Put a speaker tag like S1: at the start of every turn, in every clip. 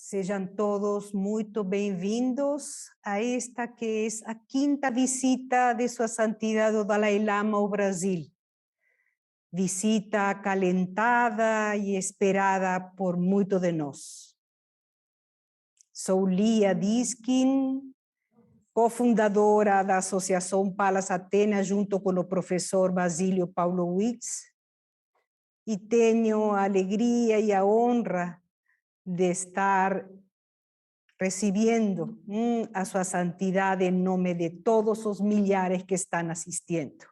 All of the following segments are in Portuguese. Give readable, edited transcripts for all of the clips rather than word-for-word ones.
S1: Sejam todos muito bem-vindos a esta que é a quinta visita de Sua Santidade o Dalai Lama ao Brasil. Visita acalentada e esperada por muitos de nós. Sou Lia Diskin, cofundadora da Associação Palas Atenas, junto com o professor Basílio Paulo Wicks, e tenho a alegria e a honra de estar recibiendo a Sua Santidade em nome de todos os milhares que estão assistindo.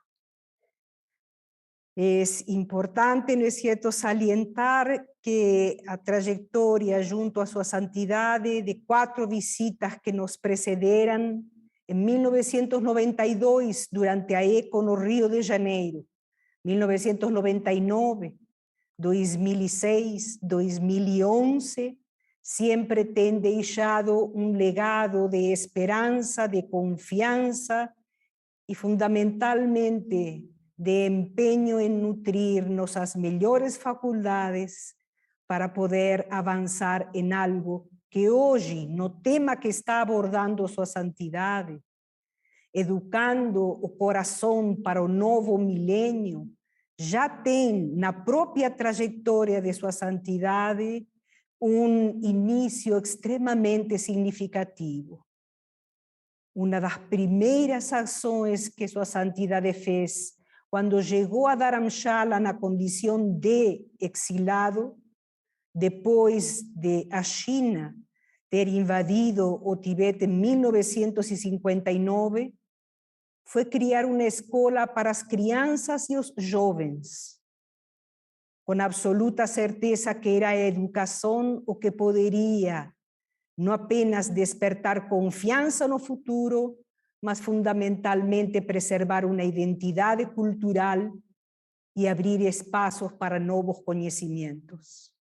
S1: É importante, não é certo, salientar que a trajetória junto a Sua Santidade de 4 visitas que nos precederam em 1992, durante a ECO no Rio de Janeiro, 1999, 2006, 2011, sempre tem deixado um legado de esperança, de confiança e, fundamentalmente, de empenho em nutrir nossas melhores faculdades para poder avançar em algo que hoje, no tema que está abordando Sua Santidade, educando o coração para o novo milênio, já tem na própria trajetória de Sua Santidade início extremamente significativo. Uma das primeiras ações que Sua Santidade fez quando chegou a Dharamshala na condição de exilado, depois de a China ter invadido o Tibete em 1959, foi criar uma escola para as crianças e os jovens, com absoluta certeza que era a educação o que poderia não apenas despertar confiança no futuro, mas fundamentalmente preservar uma identidade cultural e abrir espaços para novos conhecimentos.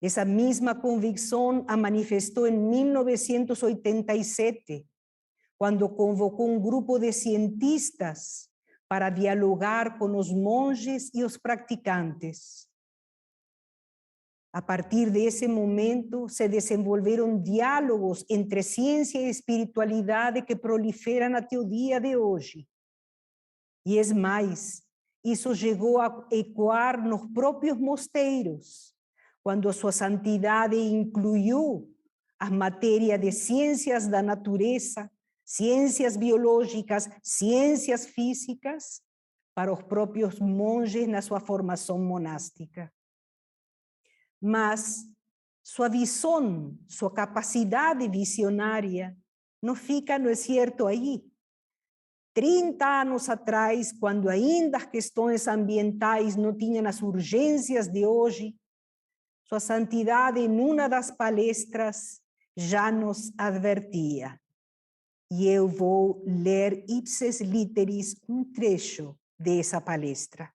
S1: Essa mesma convicção a manifestou em 1987, quando convocou um grupo de cientistas para dialogar com os monges e os praticantes. A partir desse momento, se desenvolveram diálogos entre ciência e espiritualidade que proliferam até o dia de hoje. E é mais, isso chegou a ecoar nos próprios mosteiros, quando Sua Santidade incluiu as matérias de ciências da natureza, ciências biológicas, ciências físicas, para os próprios monges na sua formação monástica. Mas sua visão, sua capacidade visionária não fica, não é certo, aí. 30 anos atrás, quando ainda as questões ambientais não tinham as urgências de hoje, Sua Santidade, em uma das palestras, já nos advertia. E eu vou ler ipsis literis um trecho dessa palestra.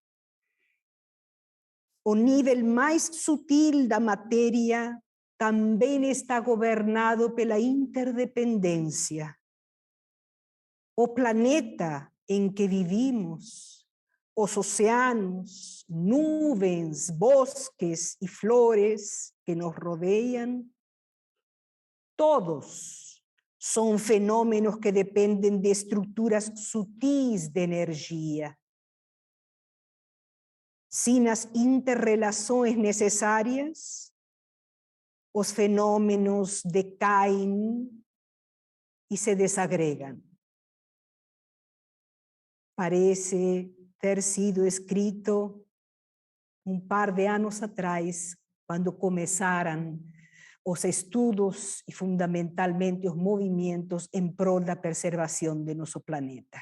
S1: O nível mais sutil da matéria também está governado pela interdependência. O planeta em que vivimos, os oceanos, nuvens, bosques e flores que nos rodeiam, todos são fenômenos que dependem de estruturas sutis de energia. Sem as interrelações necessárias, os fenômenos decaem e se desagregam. Parece ter sido escrito um par de anos atrás, quando começaram os estudos e fundamentalmente os movimentos em prol da preservação de nosso planeta.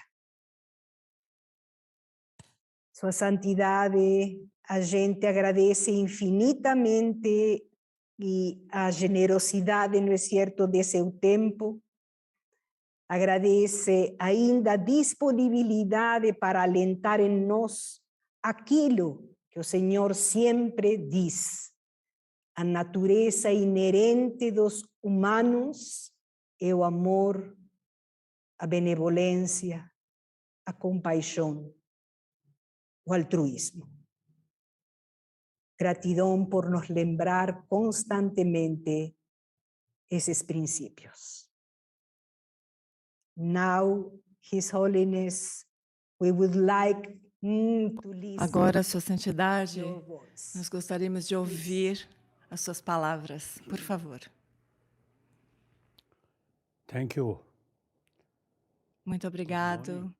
S1: Sua Santidade, a gente agradece infinitamente e a generosidade, não é certo, de seu tempo. Agradece ainda a disponibilidade para alentar em nós aquilo que o Senhor sempre diz. A natureza inerente dos humanos é o amor, a benevolência, a compaixão, o altruísmo. Gratidão por nos lembrar constantemente esses princípios. Now, His Holiness, we would like to listen
S2: Agora, Sua Santidade,
S1: your words.
S2: nós gostaríamos de ouvir as suas palavras, por favor.
S3: Thank you.
S2: Muito obrigado.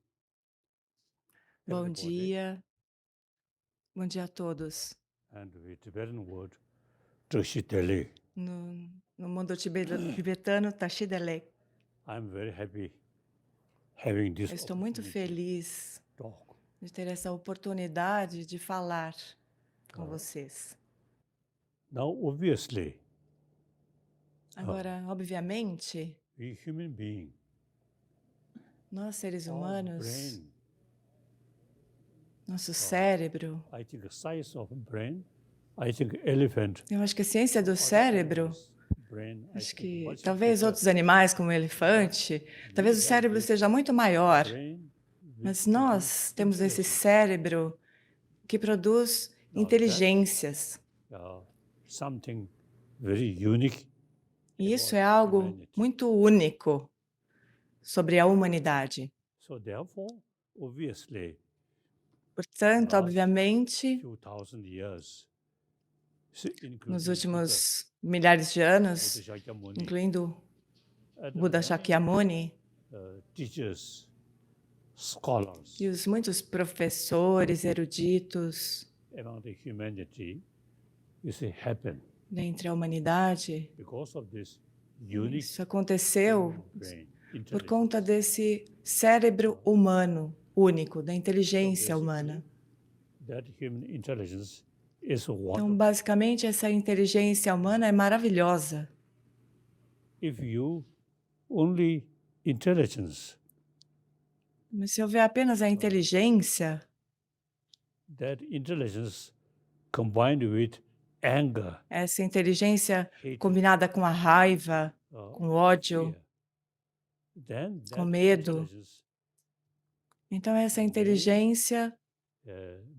S2: Bom
S3: everybody.
S2: dia. Bom dia a todos.
S3: And with Tibetan word, Trishiteli.
S2: No mundo tibetano, Tashidelek.
S3: I'm very happy having this
S2: Eu estou muito
S3: opportunity
S2: feliz
S3: to talk.
S2: de ter essa oportunidade de falar com vocês.
S3: Now, obviously,
S2: Agora, obviamente,
S3: we human being,
S2: nós seres
S3: our
S2: humanos,
S3: brain,
S2: nosso cérebro,
S3: I think the size of brain, I think elephant.
S2: eu acho que a ciência do
S3: other
S2: cérebro,
S3: animals' brain, I
S2: acho
S3: think
S2: que
S3: much
S2: talvez
S3: better.
S2: outros animais, como o elefante, talvez o cérebro seja muito maior,
S3: Brain which
S2: mas
S3: produce
S2: nós temos esse
S3: intelligence.
S2: cérebro que produz inteligências.
S3: Something very unique.
S2: E isso
S3: about
S2: é algo
S3: humanity.
S2: muito único sobre a humanidade.
S3: So therefore, obviously,
S2: Portanto,
S3: Last
S2: obviamente,
S3: few thousand years,
S2: nos
S3: including
S2: últimos milhares de
S3: Buddha
S2: anos,
S3: Shakyamuni,
S2: incluindo
S3: and
S2: Buda
S3: many,
S2: Shakyamuni
S3: teachers, scholars
S2: e os muitos professores eruditos
S3: among the humanity, you see, happen
S2: dentre a humanidade,
S3: because of this unique
S2: isso aconteceu
S3: human brain,
S2: por
S3: intelligence.
S2: conta desse cérebro humano único, da inteligência
S3: So
S2: humana.
S3: that human intelligence is
S2: Então,
S3: wonderful.
S2: basicamente, essa inteligência humana é maravilhosa.
S3: If you only intelligence,
S2: Mas se houver apenas a inteligência,
S3: that intelligence combined with anger,
S2: essa inteligência
S3: hate,
S2: combinada com a raiva, com o ódio,
S3: fear, then
S2: com
S3: that
S2: medo,
S3: intelligence
S2: então essa inteligência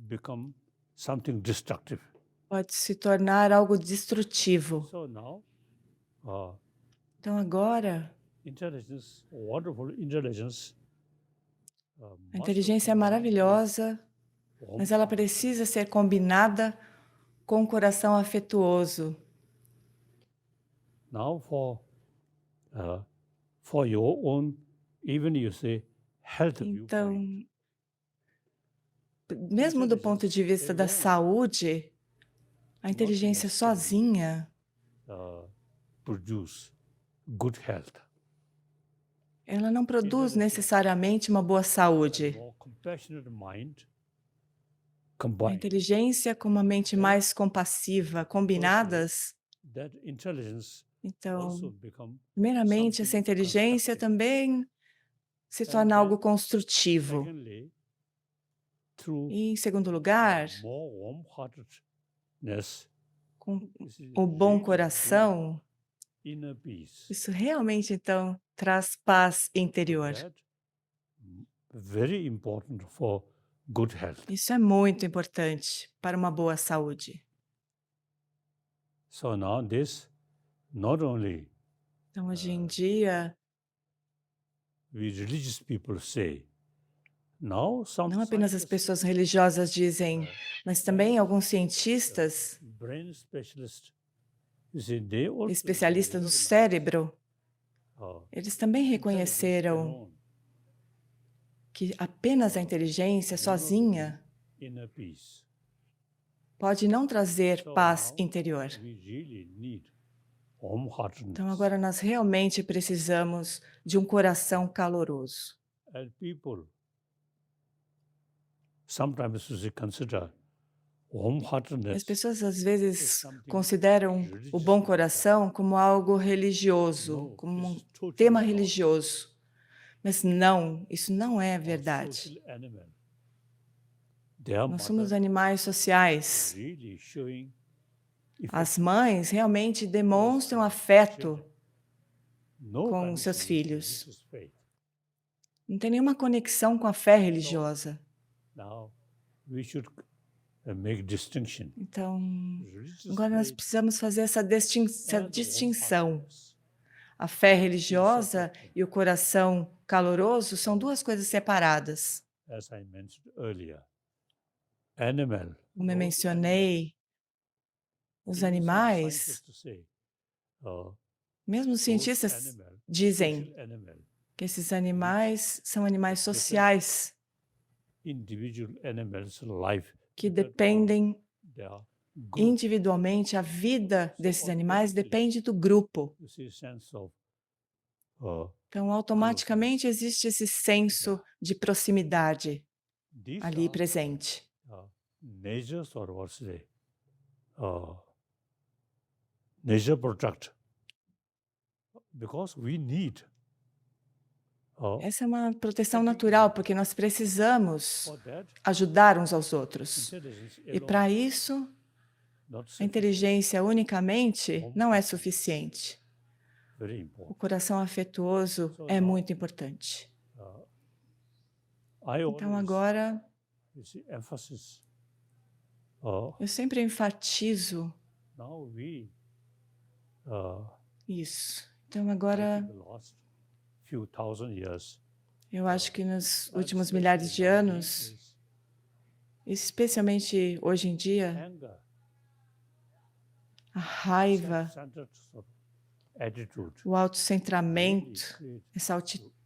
S3: become something destructive.
S2: pode se tornar algo destrutivo.
S3: So now,
S2: Então agora,
S3: intelligence, wonderful intelligence,
S2: a inteligência é maravilhosa, mas ela precisa ser combinada com um coração afetuoso.
S3: now for your own, even you say health viewpoint,
S2: Então, mesmo do ponto de vista da saúde, a inteligência sozinha,
S3: produce good health.
S2: ela não produz necessariamente uma boa saúde.
S3: More compassionate mind
S2: A
S3: combined,
S2: inteligência com uma mente mais compassiva, combinadas,
S3: that intelligence
S2: então,
S3: also become
S2: primeiramente, essa
S3: something
S2: inteligência
S3: constructive.
S2: também se torna algo construtivo.
S3: Secondly, through
S2: E, em segundo lugar,
S3: more warm-heartedness,
S2: com
S3: this is
S2: o bom
S3: really
S2: coração,
S3: bring inner peace.
S2: isso realmente, então, traz paz interior.
S3: That very important for good health.
S2: Isso é muito importante para uma boa saúde.
S3: So now this, not only
S2: Então, hoje em dia,
S3: we religious people say, now some
S2: não apenas as
S3: scientists,
S2: pessoas religiosas dizem, mas também alguns cientistas,
S3: brain specialists, you see, they also
S2: especialistas no
S3: recognize,
S2: cérebro, eles também
S3: intelligence
S2: reconheceram
S3: alone
S2: que apenas a inteligência
S3: will not
S2: sozinha
S3: bring inner peace.
S2: pode não trazer
S3: So
S2: paz
S3: now
S2: interior.
S3: we really need warm-heartedness.
S2: Então, agora nós realmente precisamos de um coração caloroso.
S3: And people sometimes we consider
S2: As
S3: warm-heartedness
S2: pessoas às vezes consideram o bom coração como algo religioso,
S3: no,
S2: como um
S3: this is totally
S2: tema
S3: wrong.
S2: religioso. Mas não, isso não é
S3: Or
S2: verdade.
S3: social animal. Their
S2: Nós somos
S3: mother
S2: animais sociais.
S3: really showing
S2: As mães realmente demonstram afeto,
S3: no
S2: com
S3: connection
S2: seus
S3: with
S2: filhos.
S3: religious faith.
S2: não tem nenhuma conexão com a fé religiosa.
S3: Now we should make distinction.
S2: Então,
S3: Religious
S2: agora nós
S3: faith
S2: precisamos fazer essa
S3: and
S2: distinção.
S3: warm-heartedness
S2: A fé religiosa e o coração caloroso são duas coisas separadas.
S3: as I mentioned earlier. Animal.
S2: Como eu
S3: those
S2: mencionei, os
S3: animals, even some
S2: animais,
S3: scientists say,
S2: mesmo os
S3: those
S2: cientistas
S3: animal,
S2: dizem
S3: social animal,
S2: que esses animais são animais sociais,
S3: individual animals' life
S2: que
S3: depend on
S2: dependem
S3: their group.
S2: individualmente, a vida desses animais depende do grupo.
S3: You see sense of
S2: Então, automaticamente existe esse senso de proximidade
S3: these
S2: ali
S3: are
S2: presente.
S3: nature's or what's the nature product because we need
S2: Essa é uma proteção natural, porque nós precisamos
S3: for that
S2: ajudar uns aos outros.
S3: intelligence
S2: E
S3: alone
S2: para isso,
S3: not
S2: a
S3: sufficient.
S2: inteligência unicamente não é suficiente.
S3: Very
S2: O
S3: important.
S2: coração afetuoso é muito importante.
S3: I
S2: Então,
S3: always
S2: agora,
S3: you see emphasis.
S2: eu sempre enfatizo
S3: Now we
S2: isso. Então,
S3: I
S2: agora,
S3: think the last few thousand years
S2: eu acho que nos últimos
S3: especially
S2: milhares de anos,
S3: nowadays,
S2: especialmente hoje em dia,
S3: anger,
S2: a raiva,
S3: self-centered sort of attitude
S2: o autocentramento,
S3: create
S2: essa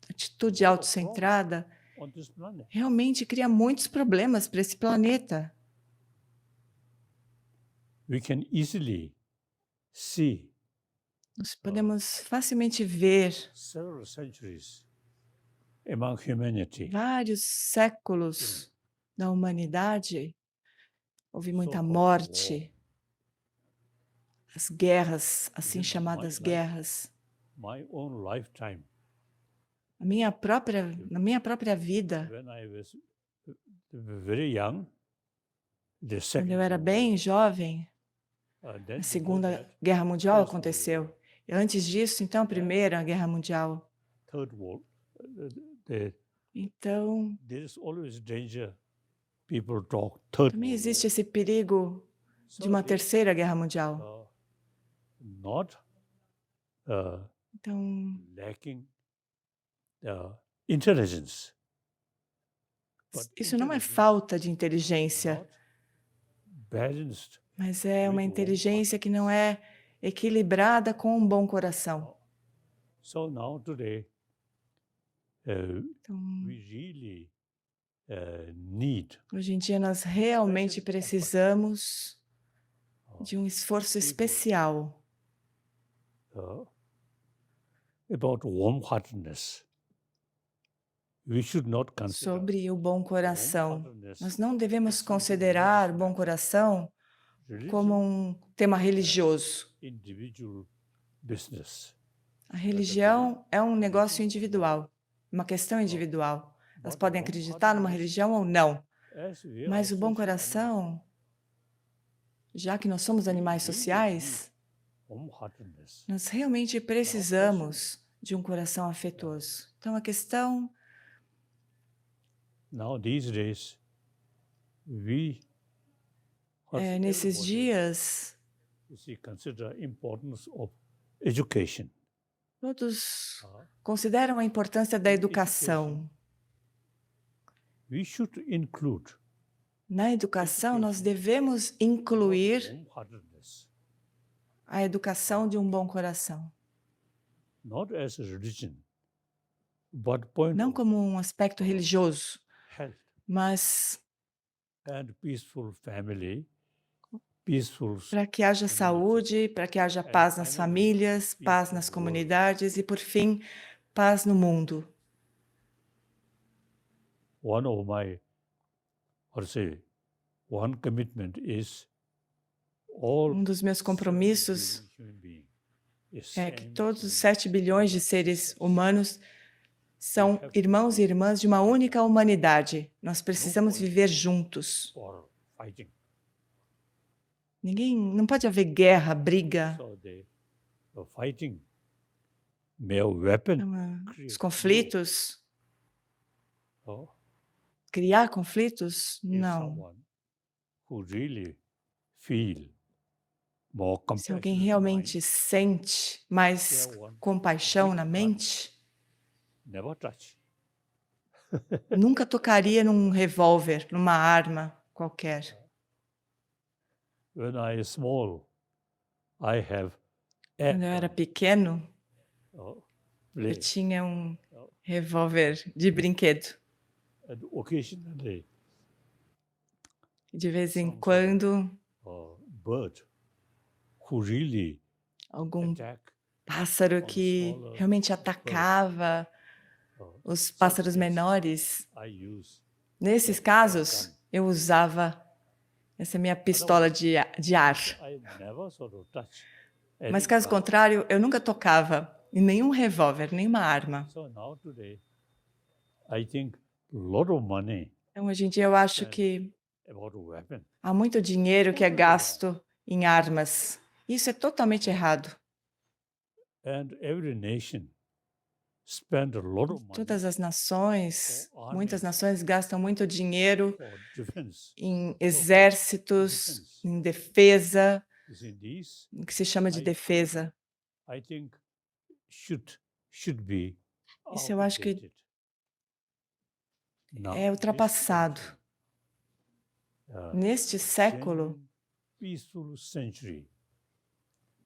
S2: atitude autocentrada,
S3: on this planet.
S2: realmente cria muitos problemas para esse planeta.
S3: We can easily see
S2: Nós podemos facilmente ver
S3: several centuries among humanity.
S2: vários séculos da humanidade, houve muita
S3: So-called
S2: morte, as guerras, assim
S3: Within
S2: chamadas
S3: my
S2: guerras.
S3: My own lifetime,
S2: Na minha própria vida,
S3: when I was very young, the
S2: quando
S3: second
S2: eu era
S3: World
S2: bem
S3: War,
S2: jovem,
S3: then
S2: a
S3: before
S2: Segunda
S3: that,
S2: Guerra Mundial
S3: First World
S2: aconteceu. E antes disso, então, a Primeira Guerra Mundial.
S3: Third World,
S2: Então,
S3: there is always danger. People talk Third
S2: também
S3: World
S2: existe
S3: War.
S2: esse perigo de
S3: So
S2: uma
S3: they,
S2: Terceira Guerra Mundial.
S3: not
S2: Então,
S3: lacking intelligence. But
S2: isso não é
S3: intelligence
S2: falta de inteligência,
S3: not balanced.
S2: mas é uma
S3: with
S2: inteligência que não é equilibrada com um bom coração.
S3: So now today,
S2: Então,
S3: we really need
S2: hoje em dia, nós realmente precisamos de um esforço especial
S3: about warm-heartedness. We should not consider
S2: sobre o bom coração.
S3: warm-heartedness
S2: Nós não devemos considerar o bom coração como
S3: religion,
S2: um tema religioso.
S3: individual business.
S2: A religião é um negócio individual, uma questão individual. Elas
S3: But
S2: podem acreditar numa religião ou não,
S3: as we
S2: mas
S3: are
S2: o bom
S3: social
S2: coração, já que nós somos animais sociais,
S3: warm-heartedness.
S2: nós realmente precisamos de um coração afetuoso. Então, a questão
S3: Now these days, we
S2: é, nesses
S3: everybody,
S2: dias,
S3: you see, consider importance of education.
S2: todos consideram a importância da educação.
S3: We should include
S2: Na educação, nós devemos incluir
S3: warm-heartedness,
S2: a educação de um bom coração.
S3: not as a religion, but point
S2: Não
S3: of
S2: como um aspecto religioso,
S3: health
S2: mas
S3: and peaceful family, peaceful.
S2: para que haja saúde, para que haja paz nas famílias, paz nas comunidades e, por fim, paz no mundo.
S3: One of my, one commitment is all
S2: Um dos meus compromissos
S3: human being is
S2: é que
S3: same
S2: todos os 7 bilhões de seres humanos são irmãos e irmãs de uma única humanidade. Nós precisamos viver juntos.
S3: for fighting.
S2: Não pode haver guerra, briga.
S3: So the fighting mere weapon
S2: Os conflitos,
S3: or
S2: criar conflitos?
S3: if
S2: Não.
S3: someone who really feel more
S2: Se alguém
S3: compassionate mind,
S2: realmente sente mais
S3: share one
S2: compaixão
S3: big
S2: na
S3: gun,
S2: mente,
S3: never touch.
S2: nunca tocaria num revólver, numa arma qualquer.
S3: When I was small, I have
S2: Quando eu era pequeno, eu
S3: play,
S2: tinha um revólver de brinquedo.
S3: and occasionally
S2: De vez em
S3: some sort of,
S2: quando,
S3: bird who really
S2: algum
S3: attack
S2: pássaro
S3: on
S2: que
S3: smaller
S2: realmente
S3: birds,
S2: atacava os
S3: such
S2: pássaros
S3: cases,
S2: menores.
S3: I use
S2: Nesses
S3: that
S2: casos,
S3: gun.
S2: eu usava essa minha pistola de ar.
S3: I never sort of touch
S2: Mas
S3: any
S2: caso
S3: gun.
S2: contrário, eu nunca tocava em nenhum revólver, nenhuma arma.
S3: So now today, I think a lot of money
S2: Então, hoje em dia, eu acho que
S3: about a weapon.
S2: há muito dinheiro que é gasto em armas. Isso é totalmente errado.
S3: And every nation spend a lot of money
S2: Todas as nações,
S3: for
S2: muitas
S3: armies,
S2: nações gastam muito dinheiro
S3: for defense.
S2: em exércitos, em defesa,
S3: You see, these,
S2: o que se chama de defesa.
S3: I think, should be
S2: Isso eu acho que
S3: outdated. Now,
S2: é ultrapassado. Neste século,
S3: genuine, peaceful century,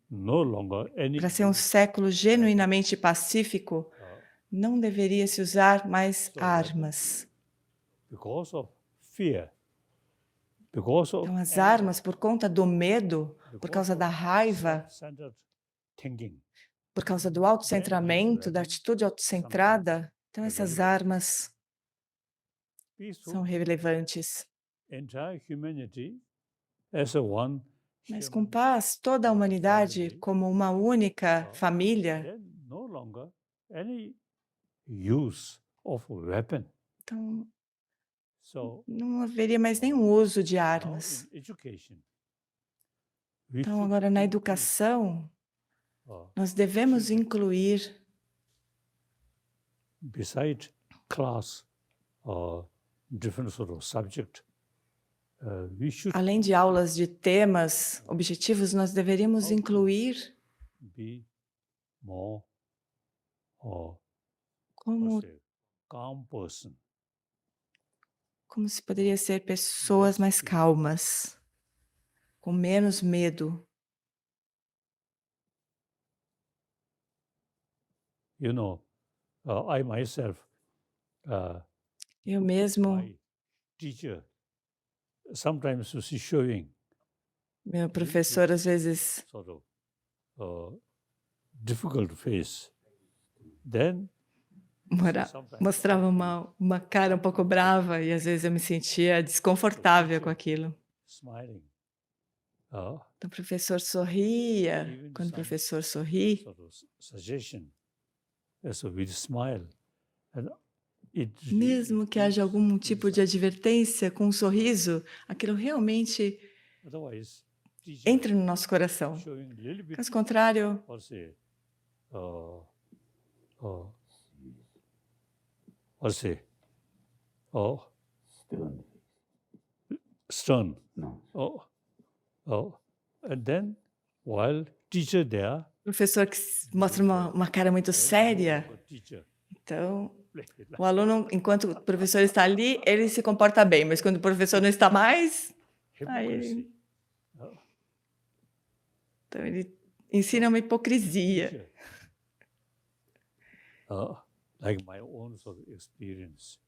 S3: no longer any
S2: para ser um século genuinamente pacífico, não deveria se usar mais armas.
S3: because of fear, because of
S2: Então, as
S3: anger,
S2: armas, por conta do medo, por causa da raiva,
S3: self-centered thinking.
S2: por causa do autocentramento, da atitude autocentrada, então essas armas são
S3: Peaceful,
S2: relevantes.
S3: entire humanity as a one
S2: Mas com
S3: human
S2: paz, toda a humanidade como uma única família,
S3: then no longer any use of a weapon.
S2: então
S3: So
S2: não haveria mais nenhum uso de
S3: now
S2: armas.
S3: in education, we
S2: Então,
S3: should
S2: agora na
S3: include,
S2: educação, nós devemos incluir,
S3: beside class or different sort of subject, we should
S2: além de aulas de temas, objetivos, nós deveríamos incluir
S3: be more
S2: como
S3: calm person.
S2: como se poderia ser pessoas mais calmas, com menos medo.
S3: You know, I myself,
S2: Eu mesmo,
S3: my teacher, sometimes was showing
S2: meu professor, às vezes
S3: sort of difficult face. Then
S2: mostrava uma cara um pouco brava e às vezes eu me sentia desconfortável com aquilo.
S3: smiling.
S2: Então, o professor sorria. Quando o professor sorri,
S3: Sort of suggestion, so with smile, and it
S2: mesmo que haja algum tipo de advertência com um sorriso, aquilo realmente
S3: otherwise teacher
S2: entra no nosso coração.
S3: showing a little bit
S2: Caso contrário,
S3: or say stern.
S4: No.
S3: And then while teacher there,
S2: o professor que mostra uma cara muito séria,
S3: teacher,
S2: então o aluno, enquanto o professor está ali, ele se comporta bem, mas quando o professor não está mais, aí então ele ensina uma hipocrisia.
S3: like my own sort of experience.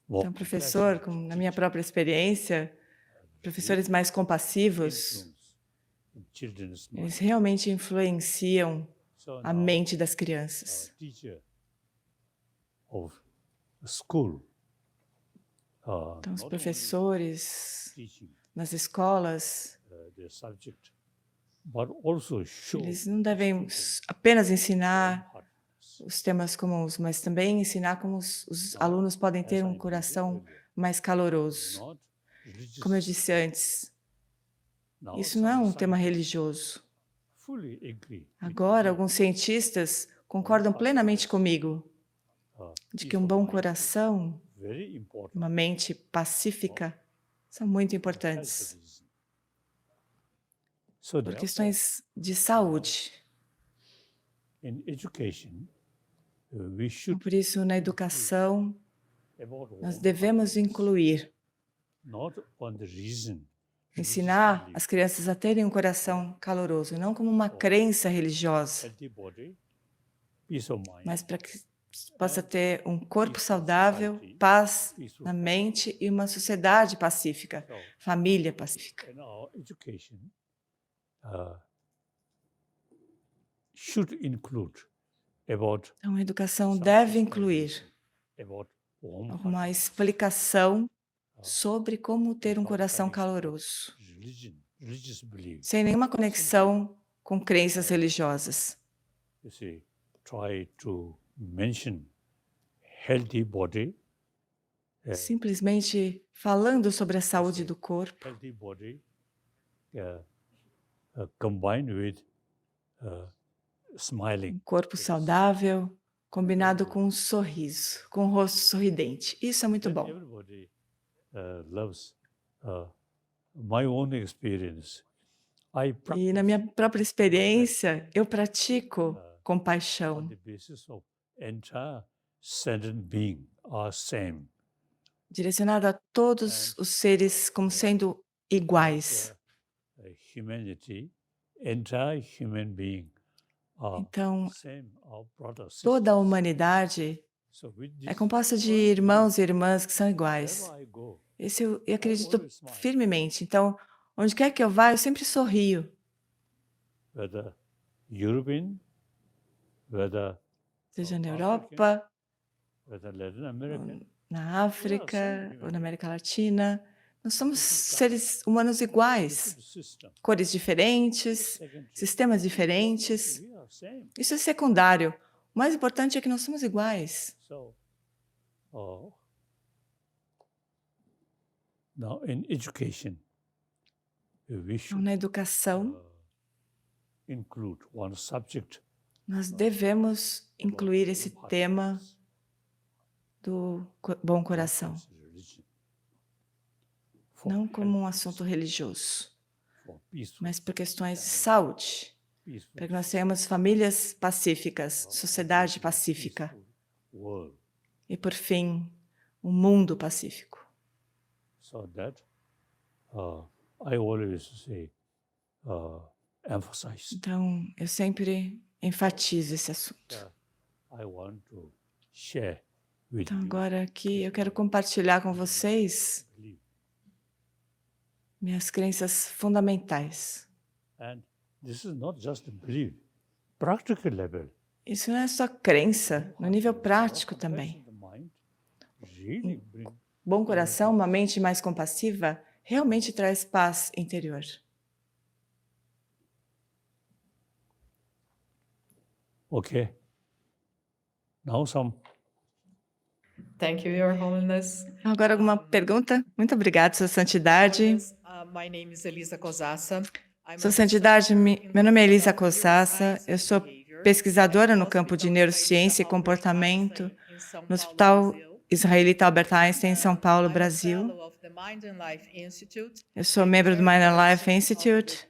S2: Então, professor, como na minha própria experiência, professores mais compassivos, eles realmente influenciam a mente das crianças. Então, os professores nas escolas, eles não devem apenas ensinar os temas comuns, mas também ensinar como os alunos podem ter um coração mais caloroso. Como eu disse antes, isso não é um tema religioso. Agora, alguns cientistas concordam plenamente comigo de que um bom coração, uma mente pacífica, são muito importantes
S3: So
S2: por
S3: therefore,
S2: questões de saúde.
S3: in education, we
S2: Então,
S3: should
S2: por isso, na educação,
S3: about
S2: nós
S3: warm
S2: devemos
S3: heartedness,
S2: incluir,
S3: not on the reason,
S2: ensinar
S3: religious
S2: as crianças a terem um coração caloroso, não como uma crença religiosa,
S3: healthy body, peace of mind,
S2: mas para que possa ter um corpo saudável, paz na mente e uma sociedade pacífica, família pacífica.
S3: and our education should include about
S2: Então, a educação
S3: some
S2: deve incluir
S3: explanation about warm
S2: uma
S3: heartedness,
S2: explicação sobre como ter um
S3: without
S2: coração
S3: connection with
S2: caloroso,
S3: religious beliefs.
S2: sem nenhuma conexão com crenças religiosas.
S3: You see, try to mention healthy body,
S2: Simplesmente falando sobre a saúde do corpo,
S3: healthy body combined with smiling.
S2: um corpo saudável, combinado com um sorriso, com um rosto sorridente. Isso é muito bom.
S3: Everybody loves my own experience. I
S2: E
S3: practice
S2: na minha própria experiência, eu pratico
S3: on
S2: compaixão,
S3: the basis of entire sentient being are same.
S2: direcionado a todos os seres como sendo iguais.
S3: Humanity, entire human being are
S2: Então,
S3: same, our brothers,
S2: toda a
S3: sisters.
S2: humanidade
S3: So with
S2: é
S3: this,
S2: composta de irmãos e irmãs que são iguais.
S3: wherever I go,
S2: Esse eu acredito firmemente. Então, onde quer que eu vá, eu sempre sorrio.
S3: whether European, whether
S2: Seja na
S3: African,
S2: Europa,
S3: whether Latin American,
S2: na África ou na América Latina. Nós somos seres humanos iguais,
S3: different system,
S2: cores diferentes,
S3: secondary.
S2: sistemas diferentes.
S3: We are same.
S2: Isso é secundário. O mais importante é que nós somos iguais.
S3: So, now in education, we
S2: Então,
S3: should
S2: na educação,
S3: include one subject
S2: nós devemos incluir esse tema do bom coração, não como um assunto religioso, mas por questões de saúde, para que nós tenhamos famílias pacíficas, sociedade pacífica e, por fim, um mundo pacífico.
S3: So that I always say, emphasize.
S2: Então, eu sempre enfatizo esse assunto.
S3: I want to share with
S2: Então,
S3: you
S2: agora aqui eu quero compartilhar com vocês
S3: belief.
S2: minhas crenças fundamentais.
S3: And this is not just a belief, practical level.
S2: Isso não é só crença, no nível prático também.
S3: The mind really bring
S2: Bom coração, uma mente mais compassiva, realmente traz paz interior.
S3: okay. Now some
S4: Thank you, Your Holiness.
S2: Agora, alguma pergunta? Muito obrigada, Sua Santidade.
S4: My name is Elisa Cosassa.
S2: Sua Santidade, meu nome é Elisa Cossassa, eu sou pesquisadora no campo de neurociência e comportamento no Hospital Israelita Albert Einstein, em São Paulo, Brasil. Eu sou membro do Mind and Life Institute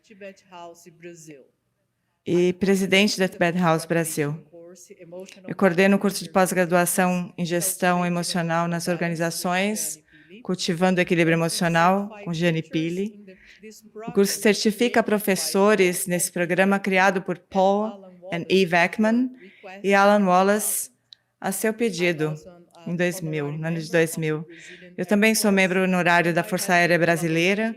S2: e presidente da Tibet House Brasil. Eu coordeno o curso de pós-graduação em gestão emocional nas organizações, cultivando o equilíbrio emocional, com Gianni Pili. O curso certifica professores nesse programa criado por Paul e Eve Ekman e Alan Wallace a seu pedido em 2000, no ano de 2000. Eu também sou membro honorário da Força Aérea Brasileira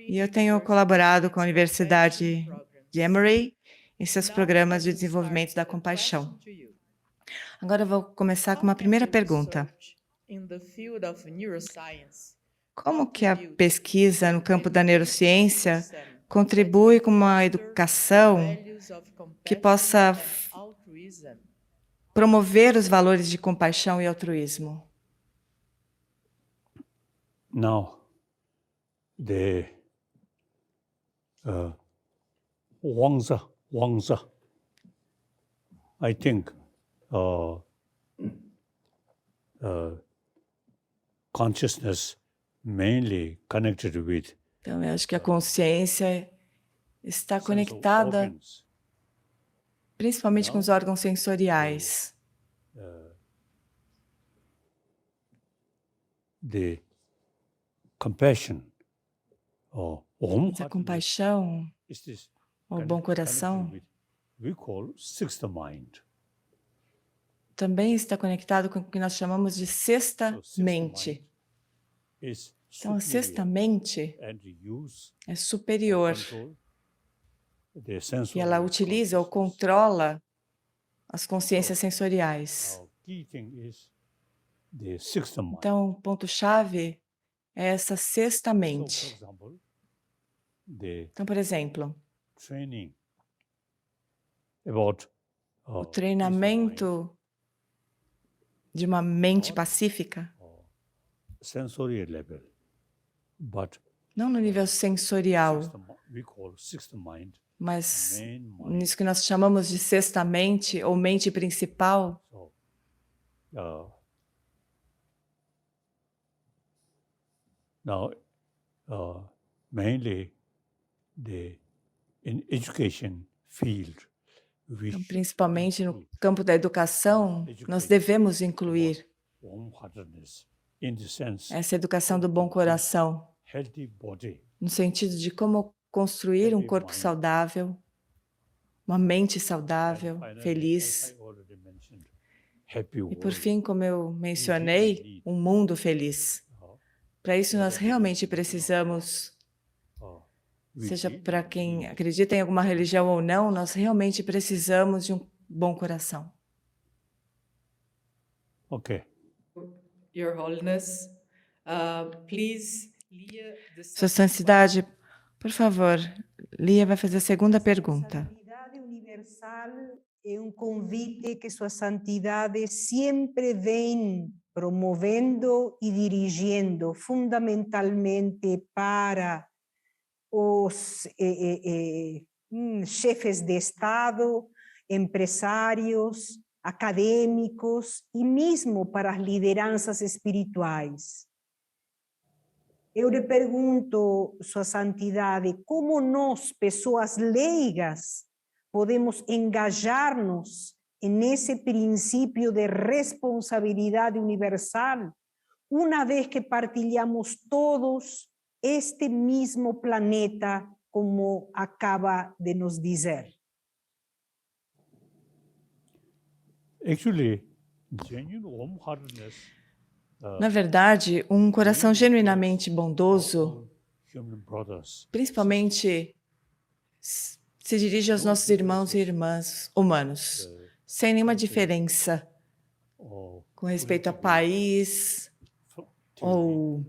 S2: e eu tenho colaborado com a Universidade de Emory em seus programas de desenvolvimento da compaixão. Agora eu vou começar com uma primeira pergunta. Como que a pesquisa no campo da neurociência contribui com uma educação que possa promover os valores de compaixão e altruísmo?
S3: now the Wangza, I think consciousness mainly connected with
S2: Então, eu acho que a consciência está
S3: sense
S2: conectada
S3: organs,
S2: principalmente com os órgãos sensoriais.
S3: the compassion or
S2: Essa compaixão,
S3: is this
S2: o bom coração,
S3: connected with, we call sixth mind.
S2: também está conectado com o que nós chamamos de sexta
S3: So, sixth
S2: mente.
S3: mind is
S2: Então, a sexta
S3: superior
S2: mente
S3: and use
S2: é superior
S3: control the
S2: e
S3: sensory
S2: ela utiliza ou
S3: consciousness.
S2: controla as consciências sensoriais.
S3: Our key thing is the sixth mind.
S2: Então, o ponto-chave é essa sexta
S3: So, for
S2: mente.
S3: example, the
S2: Então, por exemplo,
S3: training about
S2: o
S3: peace of mind,
S2: treinamento de uma mente pacífica,
S3: sensory level, but
S2: não no nível sensorial,
S3: we call sixth mind,
S2: mas
S3: main mind.
S2: nisso que nós chamamos de sexta mente ou mente principal.
S3: So, now, mainly in education field, we
S2: Então,
S3: should
S2: principalmente no
S3: include
S2: campo da educação, nós devemos incluir
S3: warm-heartedness in the sense
S2: essa educação do bom coração,
S3: healthy body,
S2: no sentido de como construir um corpo saudável, uma mente
S3: and
S2: saudável,
S3: finally, as
S2: feliz.
S3: I already mentioned, happy
S2: E por
S3: world.
S2: fim, como eu mencionei, um mundo feliz. Para isso, nós realmente precisamos,
S3: We
S2: seja
S3: need
S2: para quem acredita em alguma religião ou não, nós realmente precisamos de um bom coração.
S3: Okay.
S4: Your Holiness, please, Lia, the
S2: Sua
S4: second
S2: Santidade, por favor, Lia vai fazer a segunda pergunta.
S1: Santidade universal é convite que Sua Santidade sempre vem promovendo e dirigindo, fundamentalmente para os chefes de Estado, empresários, acadêmicos e mesmo para as lideranças espirituais. Eu lhe pergunto, Sua Santidade, como nós, pessoas leigas, podemos engajar-nos nesse princípio de responsabilidade universal, uma vez que partilhamos todos este mesmo planeta, como acaba de nos dizer?
S3: Actually, genuine warm-heartedness
S2: Na verdade, um coração genuinamente bondoso,
S3: all human brothers,
S2: principalmente se dirige aos nossos irmãos e irmãs humanos, sem nenhuma diferença
S3: or
S2: com respeito a país ou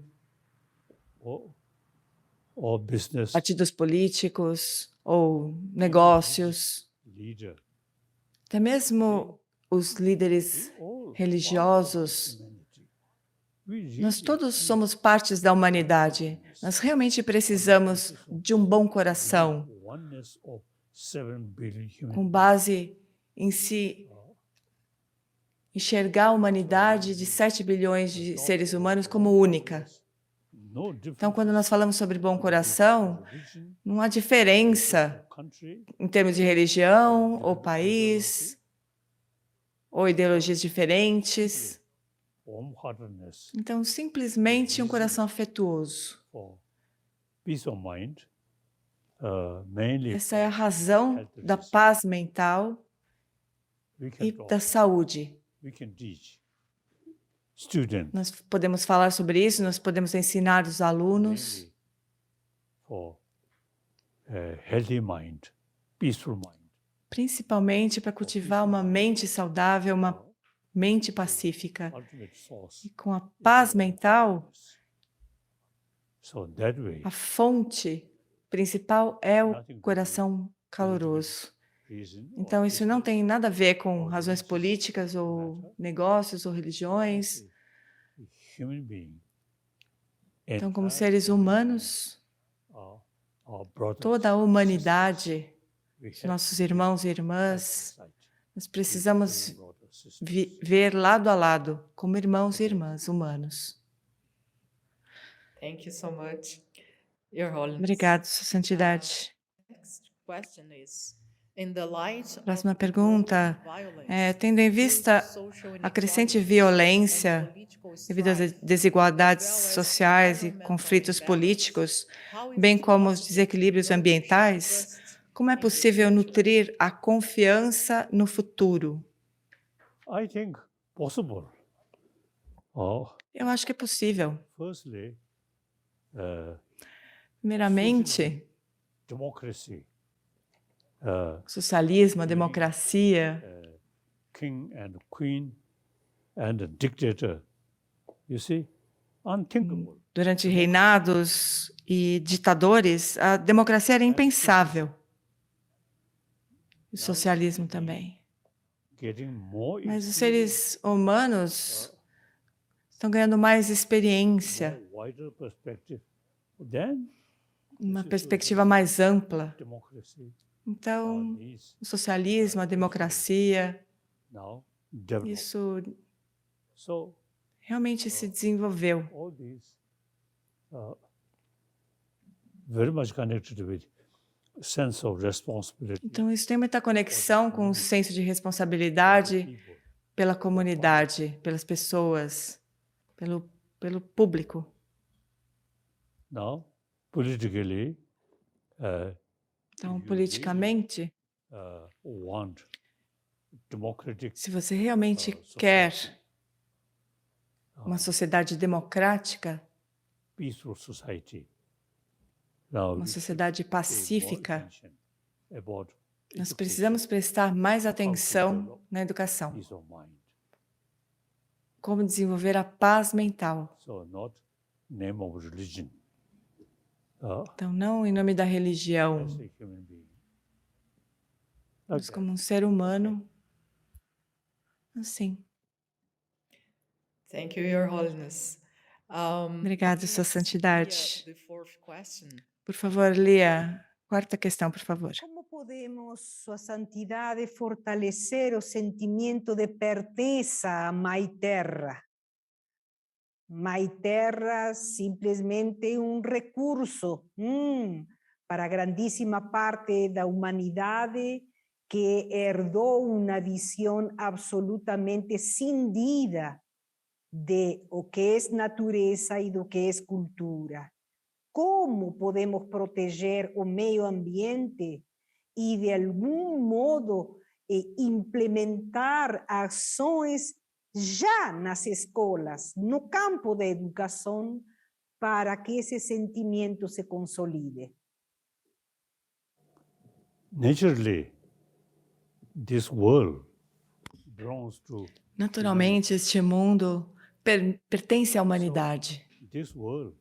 S3: or business
S2: partidos políticos ou negócios,
S3: leader,
S2: até mesmo os líderes
S3: all
S2: religiosos.
S3: humanity. We
S2: Nós
S3: really
S2: todos somos partes da humanidade. Nós realmente precisamos de um bom coração,
S3: oneness of 7 billion human
S2: com base em se enxergar a humanidade de 7 bilhões de seres humanos como única.
S3: no difference
S2: Então, quando nós falamos sobre bom coração,
S3: religion,
S2: não há diferença
S3: country,
S2: em termos de religião, ou país, ou ideologias diferentes.
S3: warm-heartedness
S2: Então, simplesmente um coração afetuoso.
S3: for peace of mind, mainly
S2: Essa é a razão da paz mental
S3: we can
S2: e
S3: talk,
S2: da saúde.
S3: we can teach students
S2: Nós podemos falar sobre isso, nós podemos ensinar os alunos
S3: mainly for a healthy mind, peaceful mind.
S2: principalmente para cultivar uma mente saudável, uma mente pacífica.
S3: Ultimate source.
S2: E com a paz mental,
S3: So that way,
S2: a fonte principal é o coração caloroso.
S3: reason
S2: Então, isso não tem nada a ver com razões políticas ou negócios ou religiões.
S3: human being.
S2: Então, como seres humanos,
S3: Our brothers,
S2: toda a humanidade,
S3: we have
S2: nossos irmãos e irmãs,
S3: sight,
S2: nós precisamos
S3: brothers, sisters.
S2: ver lado a lado, como irmãos e irmãs humanos.
S4: Thank you so much, Your Holiness.
S2: Obrigado, Sua Santidade.
S4: Next question is, in the light of
S2: Próxima
S4: the
S2: pergunta.
S4: growing violence,
S2: Tendo em vista
S4: social
S2: a crescente
S4: inequalities
S2: violência
S4: and political
S2: devido às
S4: strife,
S2: desigualdades
S4: as well as
S2: sociais e
S4: environmental
S2: conflitos
S4: imbalance,
S2: políticos,
S4: how is
S2: bem
S4: it
S2: como os
S4: possible
S2: desequilíbrios
S4: to nurture
S2: ambientais,
S4: trust
S2: como é
S4: in the
S2: possível
S4: future?
S2: nutrir a confiança no futuro?
S3: I think possible. Oh,
S2: Eu acho que é possível.
S3: firstly,
S2: Primeiramente,
S3: democracy,
S2: socialismo, a democracia,
S3: king and queen and a dictator. You see, unthinkable.
S2: durante reinados e ditadores, a democracia era impensável. O socialismo também.
S3: Getting more
S2: Mas os
S3: experience,
S2: seres humanos estão ganhando mais experiência,
S3: more wider perspective. Then
S2: uma perspectiva mais ampla.
S3: democracy
S2: Então,
S3: is
S2: o socialismo, a democracia,
S3: now developed.
S2: isso
S3: So
S2: realmente se desenvolveu.
S3: all these very much connected with sense of responsibility
S2: Então, isso tem muita conexão com o senso de responsabilidade
S3: people.
S2: pela comunidade, pelas pessoas, pelo público.
S3: Now, politically,
S2: Então,
S3: you
S2: politicamente,
S3: want democratic
S2: se você realmente
S3: society,
S2: quer uma sociedade democrática,
S3: peaceful society. Now,
S2: uma
S3: we should
S2: sociedade
S3: pay more
S2: pacífica,
S3: attention about
S2: nós
S3: education,
S2: precisamos prestar mais atenção na educação.
S3: peace of mind.
S2: Como desenvolver a paz mental.
S3: So not name of religion.
S2: Então, não em nome da religião,
S3: As a human being.
S2: mas
S3: Okay.
S2: como um ser humano, assim.
S4: Thank you, Your Holiness.
S2: Obrigado, Sua
S4: please,
S2: Santidade.
S4: the fourth question.
S2: Por favor, Lia, quarta questão, por favor.
S1: Como podemos, Sua Santidade, fortalecer o sentimento de pertença à Mãe Terra? Mãe Terra simplesmente recurso para a grandíssima parte da humanidade que herdou uma visão absolutamente cindida de o que é natureza e do que é cultura. Como podemos proteger o meio ambiente e, de algum modo, implementar ações já nas escolas, no campo da educação, para que esse sentimento se consolide?
S3: Naturally, this world belongs to
S2: Naturalmente, este mundo pertence à humanidade.
S3: this world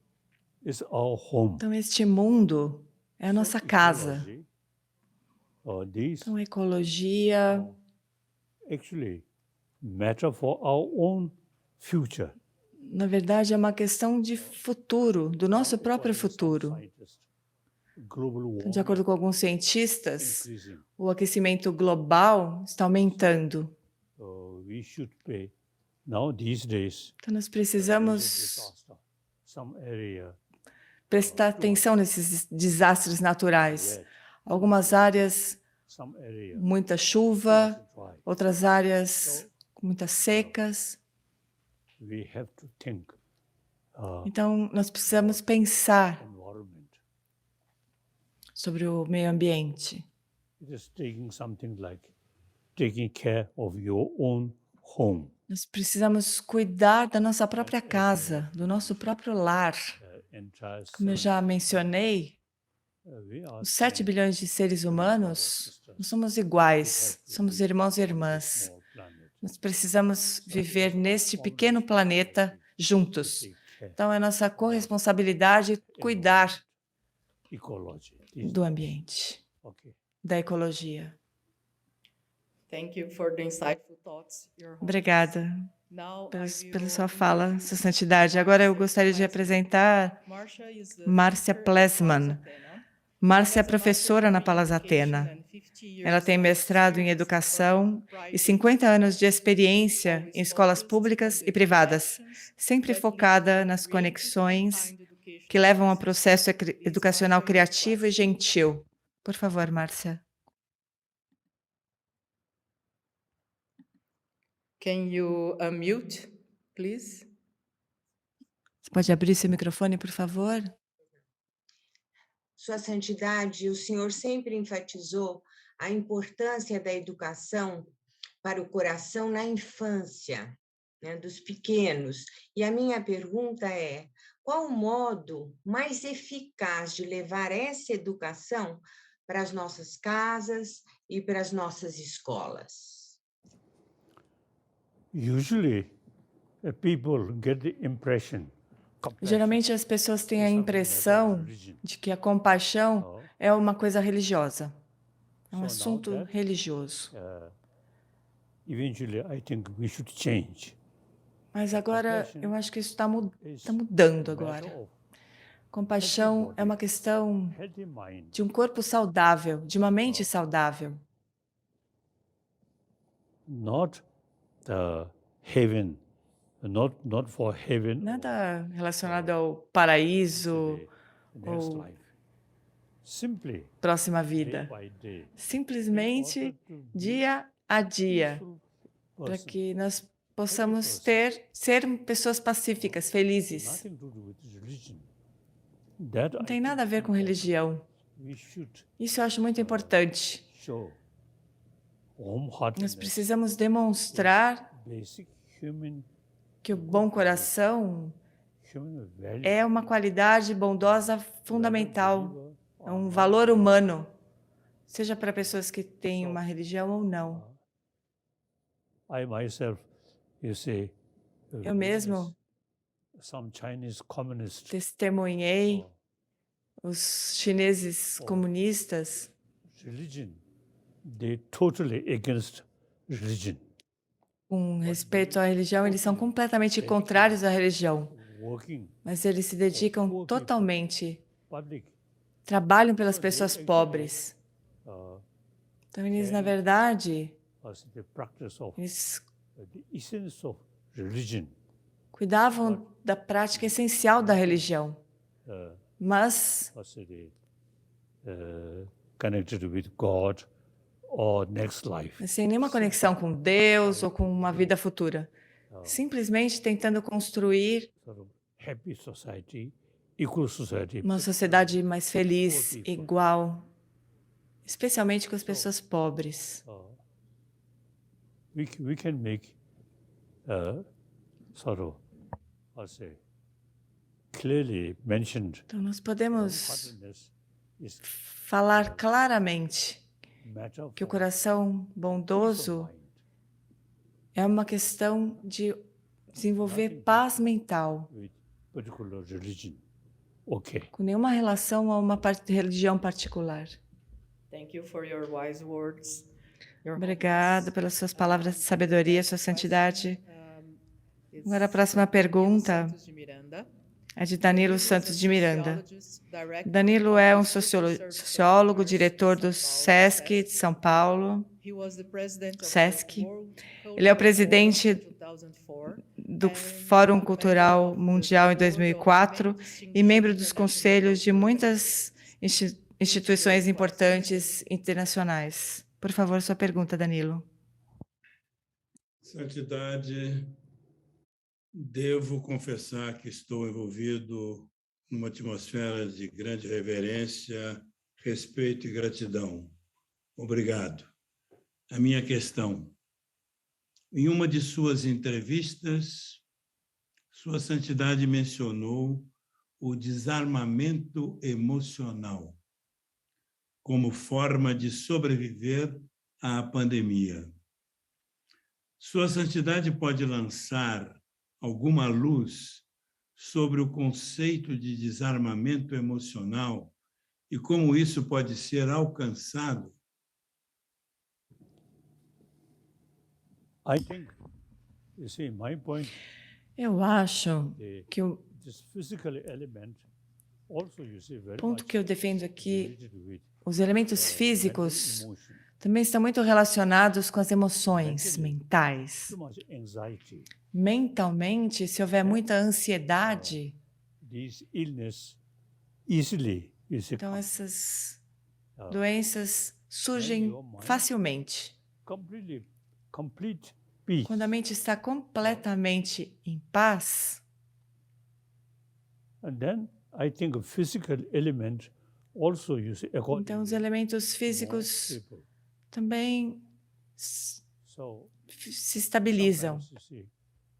S3: is our home.
S2: Então, este mundo é a nossa casa.
S3: These
S2: Então, a ecologia
S3: actually matter for our own future.
S2: na verdade, é uma questão de futuro, do nosso próprio futuro. De acordo com alguns cientistas, o aquecimento global está aumentando. Então, nós precisamos prestar atenção nesses desastres naturais. Algumas áreas, muita chuva, outras áreas com muitas secas. Então, nós precisamos pensar sobre o meio ambiente. Nós precisamos cuidar da nossa própria casa, do nosso próprio lar. Como eu já mencionei, os 7 bilhões de seres humanos, nós somos iguais, somos irmãos e irmãs. Nós precisamos viver neste pequeno planeta juntos. Então, é nossa corresponsabilidade cuidar do ambiente, da ecologia.
S4: Thank you for the insightful thoughts, Your Holiness.
S2: Obrigada
S4: Now
S2: pela sua fala, Sua Santidade. Agora eu gostaria de apresentar Márcia Plesman. Márcia é professora na Palas Atena. Ela tem mestrado em educação e 50 anos de experiência em escolas públicas e privadas, sempre focada nas conexões que levam a um processo educacional criativo e gentil. Por favor, Márcia.
S4: Can you unmute, please?
S2: Você pode abrir seu microfone, por favor?
S5: Sua Santidade, o senhor sempre enfatizou a importância da educação para o coração na infância, né, dos pequenos. E a minha pergunta é: qual o modo mais eficaz de levar essa educação para as nossas casas e para as nossas escolas?
S3: Usually, people get the impression.
S2: Geralmente as pessoas têm a impressão de que a compaixão é uma coisa religiosa, é um assunto religioso.
S3: Eventually, I think we should change.
S2: Mas agora eu acho que isso está mudando agora. Compaixão é uma questão
S3: Healthy mind,
S2: de um corpo saudável, de uma mente saudável.
S3: not the heaven, not for heaven.
S2: Nada relacionado ao paraíso,
S3: the next
S2: ou
S3: life. Simply,
S2: próxima
S3: day
S2: vida.
S3: by day,
S2: Simplesmente, dia a dia, para
S3: person,
S2: que nós possamos ser pessoas pacíficas, felizes.
S3: nothing to do with religion. That
S2: Não
S3: I
S2: tem
S3: think
S2: nada a ver com religião.
S3: we should
S2: Isso eu acho muito importante.
S3: show
S2: Nós
S3: warm-heartedness,
S2: precisamos demonstrar
S3: basic human
S2: que o bom coração
S3: value.
S2: é uma qualidade bondosa fundamental, é um valor humano, seja para pessoas que têm uma religião ou não.
S3: I myself, you say,
S2: Eu mesmo
S3: some Chinese communist
S2: testemunhei os chineses comunistas.
S3: religion, they totally against religion,
S2: Com respeito à religião, eles são completamente contrários à religião,
S3: working
S2: mas eles se dedicam totalmente,
S3: public,
S2: trabalham pelas pessoas pobres.
S3: uh,
S2: Então, eles, na verdade,
S3: as the practice of
S2: eles
S3: the essence of religion,
S2: cuidavam da prática essencial da religião, mas
S3: as the connected with God or next life.
S2: sem nenhuma conexão com Deus ou com uma vida futura. Simplesmente tentando construir
S3: Sort of happy society, equal society.
S2: uma sociedade mais feliz, igual, especialmente com as pessoas pobres.
S3: We can make sort of, I'll say, clearly mentioned
S2: Então, nós podemos
S3: heartedness is
S2: falar claramente
S3: matter
S2: que o
S3: for
S2: coração bondoso
S3: mind.
S2: é uma questão de desenvolver paz mental,
S3: With particular religion. Okay.
S2: com nenhuma relação a uma religião particular.
S4: Thank you for your wise words. Your
S2: Obrigada pelas suas palavras de sabedoria, sua santidade.
S4: It's
S2: Agora a próxima pergunta
S4: Santos de Miranda.
S2: é de Danilo Santos de Miranda.
S4: Sociologist, director
S2: Danilo é um sociólogo, diretor do SESC de São Paulo.
S4: He was the president of the
S2: SESC.
S4: World
S2: Ele é o
S4: Cultural
S2: presidente
S4: Forum in 2004,
S2: do Fórum Cultural Mundial em 2004 e membro dos conselhos de muitas instituições importantes internacionais. Por favor, sua pergunta, Danilo.
S6: Santidade, devo confessar que estou envolvido numa atmosfera de grande reverência, respeito e gratidão. Obrigado. A minha questão. Em uma de suas entrevistas, Sua Santidade mencionou o desarmamento emocional como forma de sobreviver à pandemia. Sua Santidade pode lançar alguma luz sobre o conceito de desarmamento emocional e como isso pode ser alcançado?
S3: I think, you see, my point,
S2: Eu acho que o
S3: this physical element also, you see, very
S2: ponto
S3: much
S2: que eu defendo aqui,
S3: related with
S2: os elementos físicos
S3: emotion.
S2: também estão muito relacionados com as emoções mentais.
S3: Too much anxiety.
S2: Mentalmente, se houver muita ansiedade,
S3: These illness easily.
S2: Então, essas
S3: uh,
S2: doenças surgem facilmente.
S3: complete peace.
S2: Quando a mente está completamente em paz,
S3: And then I think a physical element also
S2: então os elementos físicos também
S3: So
S2: se estabilizam.
S3: sometimes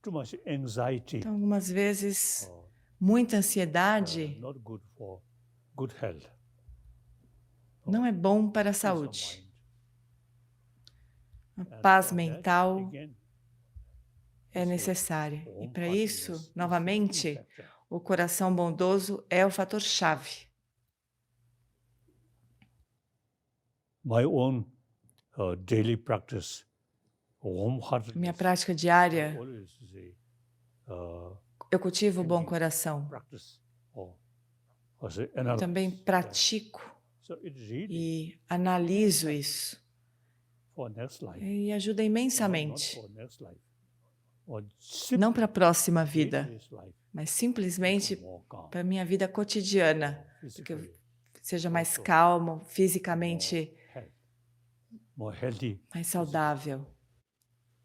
S3: too much anxiety
S2: Então, algumas vezes,
S3: or,
S2: muita ansiedade
S3: not good for good health.
S2: não é bom para a
S3: Peace of
S2: saúde.
S3: mind.
S2: A
S3: And
S2: paz
S3: for that,
S2: mental
S3: again,
S2: é
S3: is a
S2: necessária. E
S3: Om
S2: para
S3: Kindness
S2: isso,
S3: is the key
S2: novamente,
S3: factor.
S2: o coração bondoso é o fator-chave.
S3: My own daily practice, warm-heartedness,
S2: Minha prática
S3: I
S2: diária,
S3: always say,
S2: eu cultivo o bom coração.
S3: practice or say analyze
S2: Também
S3: that.
S2: pratico
S3: So it really
S2: e analiso isso.
S3: for next life,
S2: E ajuda
S3: not
S2: imensamente.
S3: for next life, or
S2: Não para a próxima
S3: simply
S2: vida,
S3: this life,
S2: mas simplesmente
S3: more calm,
S2: para a minha vida cotidiana. Que eu
S3: physically,
S2: seja mais
S3: also
S2: calmo, fisicamente
S3: health, more healthy,
S2: mais saudável.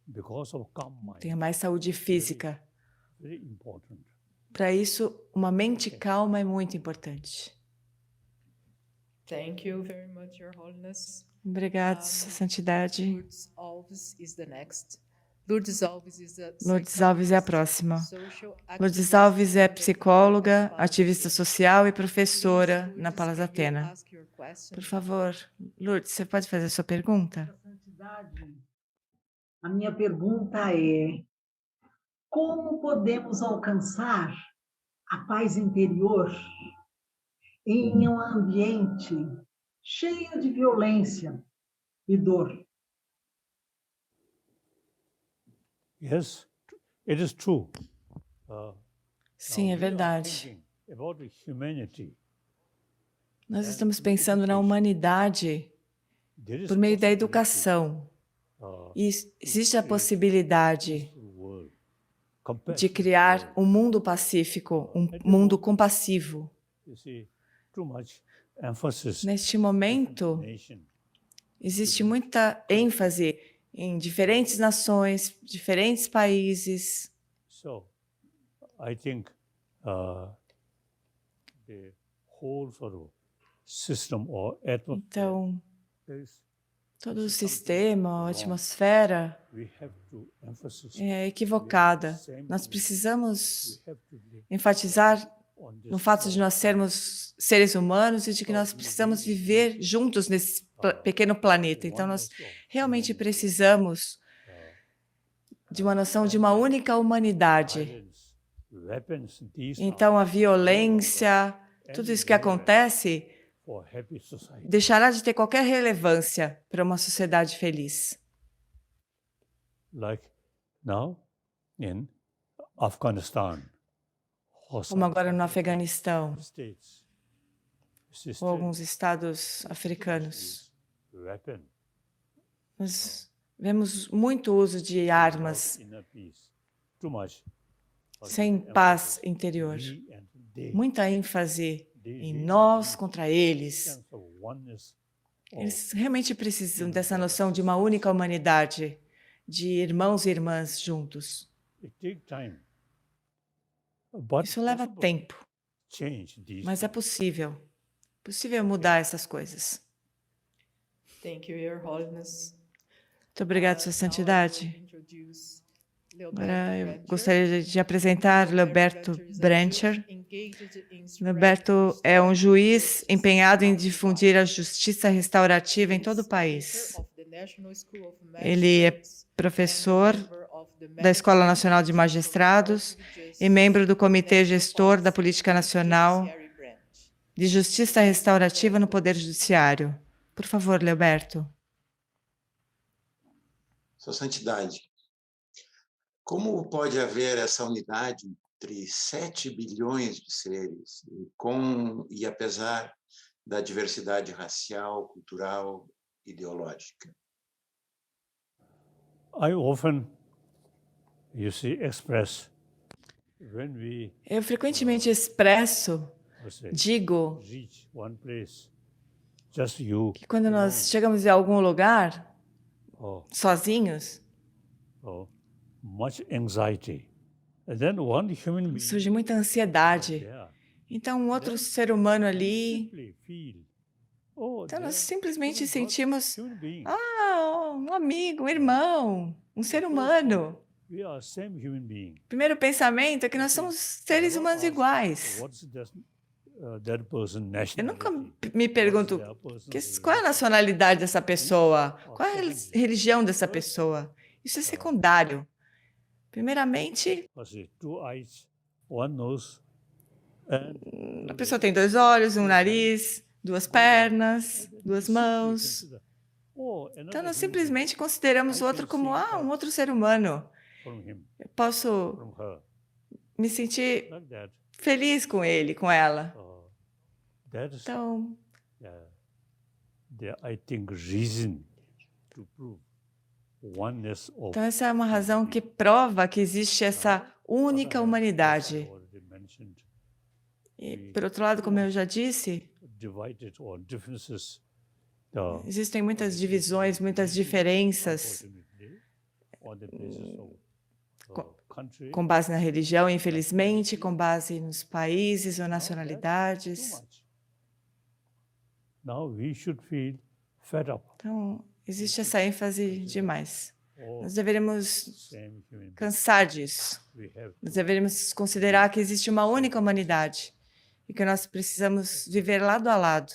S3: because of calm mind,
S2: Tenha mais saúde física.
S3: very important.
S2: Para isso, uma mente calma é muito importante.
S4: Thank you very much, Your Holiness.
S2: Obrigado, Sua Santidade.
S4: Lourdes Alves is the next. Lourdes Alves is a
S2: Lourdes Alves é a
S4: psychologist,
S2: próxima.
S4: social
S2: Lourdes
S4: activist
S2: Alves é
S4: and the
S2: psicóloga,
S4: Palas
S2: ativista
S4: Athena.
S2: social e
S4: Please,
S2: professora na
S4: Lourdes,
S2: Palas
S4: can you
S2: Athena.
S4: ask your question?
S2: Por favor, Lourdes, você pode fazer a sua pergunta?
S7: Santidade, a minha pergunta é: como podemos alcançar a paz interior em um ambiente cheio de violência e dor?
S3: Yes, it is true.
S2: Sim,
S3: Now,
S2: é
S3: we are
S2: verdade.
S3: thinking about the humanity.
S2: Nós estamos pensando na humanidade
S3: There is
S2: por meio da
S3: possibility,
S2: educação. E existe a
S3: create
S2: possibilidade
S3: peaceful world,
S2: de
S3: compassionate
S2: criar
S3: world.
S2: um mundo pacífico, um mundo compassivo.
S3: You see, too much emphasis
S2: Neste momento,
S3: nation.
S2: existe muita ênfase em diferentes nações, diferentes países.
S3: So, I think the whole sort of system or atmosphere,
S2: Então,
S3: there is,
S2: todo o sistema, a atmosfera
S3: we have to emphasize,
S2: é equivocada. Nós precisamos
S3: we have to live
S2: enfatizar
S3: on this
S2: no fato de nós sermos seres humanos e de que nós precisamos viver juntos nesse pequeno planeta. Então, nós realmente precisamos de uma noção de uma única humanidade.
S3: violence, weapons, these
S2: Então, a violência, tudo isso que acontece,
S3: are for happy society.
S2: deixará de ter qualquer relevância para uma sociedade feliz.
S3: Like now in Afghanistan, or
S2: Como
S3: some
S2: agora no Afeganistão
S3: states,
S2: ou alguns estados africanos.
S3: weapon,
S2: Nós vemos muito uso de armas
S3: inner peace, too much.
S2: sem paz interior.
S3: We and they,
S2: Muita ênfase
S3: they
S2: em
S3: really
S2: nós
S3: need
S2: contra eles.
S3: sense of oneness, of
S2: Eles realmente precisam dessa noção de uma única humanidade, de irmãos e irmãs juntos.
S3: it take time. But
S2: Isso leva
S3: possible
S2: tempo,
S3: change these
S2: mas é possível mudar essas coisas.
S4: Thank you, Your Holiness.
S2: Muito obrigado, Sua
S4: Now I will
S2: Santidade.
S4: introduce
S2: Agora eu
S4: Leoberto
S2: gostaria de apresentar Leoberto
S4: is a
S2: Brancher.
S4: judge engaged in
S2: Leoberto
S4: spreading
S2: é um juiz
S4: justice
S2: empenhado em
S4: throughout the
S2: difundir a
S4: world.
S2: justiça restaurativa em
S4: He
S2: todo o
S4: is
S2: país.
S4: editor of the National School of
S2: Ele é
S4: Magistrates
S2: professor
S4: and member of the
S2: da Escola
S4: Management
S2: Nacional de
S4: Council for
S2: Magistrados
S4: Restorative
S2: e
S4: Justice
S2: membro do Comitê
S4: National
S2: Gestor da
S4: Policy
S2: Política
S4: and
S2: Nacional
S4: Judiciary Branch.
S2: de Justiça Restaurativa no Poder Judiciário. Por favor, Leoberto.
S8: Sua Santidade, como pode haver essa unidade entre 7 bilhões de seres, e apesar da diversidade racial, cultural, ideológica?
S3: I often, you see, express when we
S2: Eu frequentemente expresso digo
S3: reach one place, just you,
S2: que quando nós chegamos em algum lugar, sozinhos,
S3: much anxiety. And then one human being
S2: surge muita ansiedade.
S3: there,
S2: Então, um outro ser humano
S3: we
S2: ali,
S3: simply feel,
S2: então nós
S3: there
S2: simplesmente
S3: is one
S2: sentimos,
S3: human being.
S2: um amigo, um irmão, um ser humano.
S3: We are same human being.
S2: O primeiro pensamento é que nós somos seres humanos iguais.
S3: What's that person
S2: Eu nunca
S3: nationality?
S2: me pergunto qual é a nacionalidade dessa pessoa, qual é a religião dessa pessoa. Isso é secundário. Primeiramente,
S3: Two eyes, one nose, and
S2: a pessoa tem 2 olhos, um nariz, 2 pernas, 2 mãos. Então, nós simplesmente consideramos o outro como um outro ser humano.
S3: from him,
S2: Eu posso
S3: from her,
S2: me sentir
S3: like that.
S2: feliz com ele, com ela.
S3: That is
S2: Então,
S3: I think, reason to prove oneness of
S2: então, essa é uma razão que prova que existe essa única humanidade.
S3: already mentioned,
S2: E, por outro lado, como eu já disse,
S3: divided or differences.
S2: existem muitas divisões, muitas diferenças
S3: Unfortunately, on the basis of country,
S2: com base na religião, infelizmente, com base nos países ou
S3: too
S2: nacionalidades.
S3: much. Now we should feel fed up.
S2: Então, existe essa ênfase demais.
S3: All
S2: Nós deveríamos
S3: same human being.
S2: cansar disso.
S3: We have
S2: Nós deveríamos considerar que existe uma única humanidade e que nós precisamos viver lado a lado.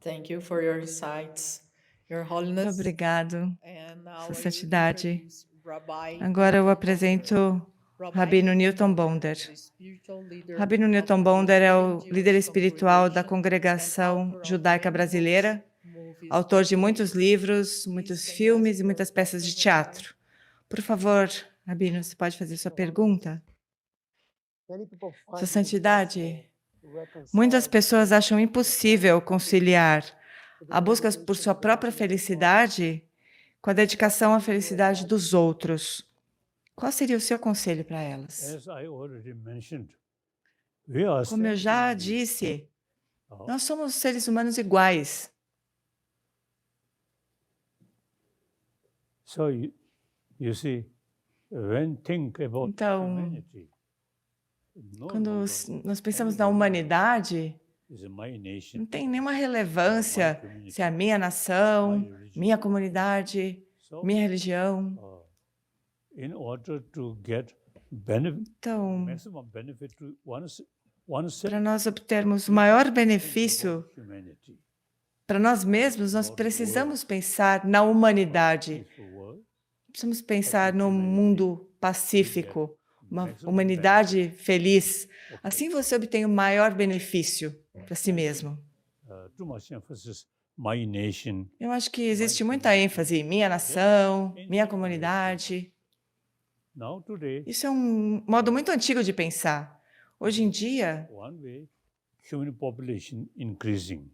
S4: Thank you for your insights, Your Holiness.
S2: Muito obrigado,
S4: And now
S2: Sua
S4: I
S2: Santidade.
S4: introduce Rabbi
S2: Agora eu apresento Rabino Newton Bonder.
S4: the spiritual leader
S2: Rabino
S4: of
S2: Newton
S4: the
S2: Bonder é o
S4: Jewish
S2: líder espiritual da
S4: congregation
S2: congregação
S4: and author of
S2: judaica
S4: many
S2: brasileira,
S4: books, movies,
S2: autor de muitos livros, muitos filmes e muitas peças de teatro. Por favor, Rabino, você pode fazer sua pergunta? Sua Santidade, muitas pessoas acham impossível conciliar a busca por sua própria felicidade com a dedicação à felicidade dos outros. Qual seria o seu conselho para elas?
S3: As I already mentioned, we are
S2: Como eu
S3: same
S2: já
S3: human beings.
S2: disse, nós somos seres humanos iguais.
S3: So you see, when think about
S2: Então,
S3: humanity, no
S2: quando
S3: longer
S2: nós pensamos na humanidade,
S3: is my nation,
S2: não tem nenhuma relevância se é a minha nação, minha comunidade,
S3: so
S2: minha religião.
S3: in order to get benefit,
S2: Então,
S3: maximum benefit to oneself,
S2: para nós obtermos o maior benefício
S3: humanity,
S2: para nós mesmos, nós precisamos pensar na humanidade.
S3: peaceful world,
S2: Precisamos pensar no mundo pacífico, uma humanidade feliz. Assim você obtém o maior benefício para si mesmo.
S3: too much emphasis, my nation,
S2: Eu acho que existe muita ênfase em minha nação, minha comunidade.
S3: now today,
S2: Isso é um modo muito antigo de pensar. Hoje em dia,
S3: one way, human population increasing,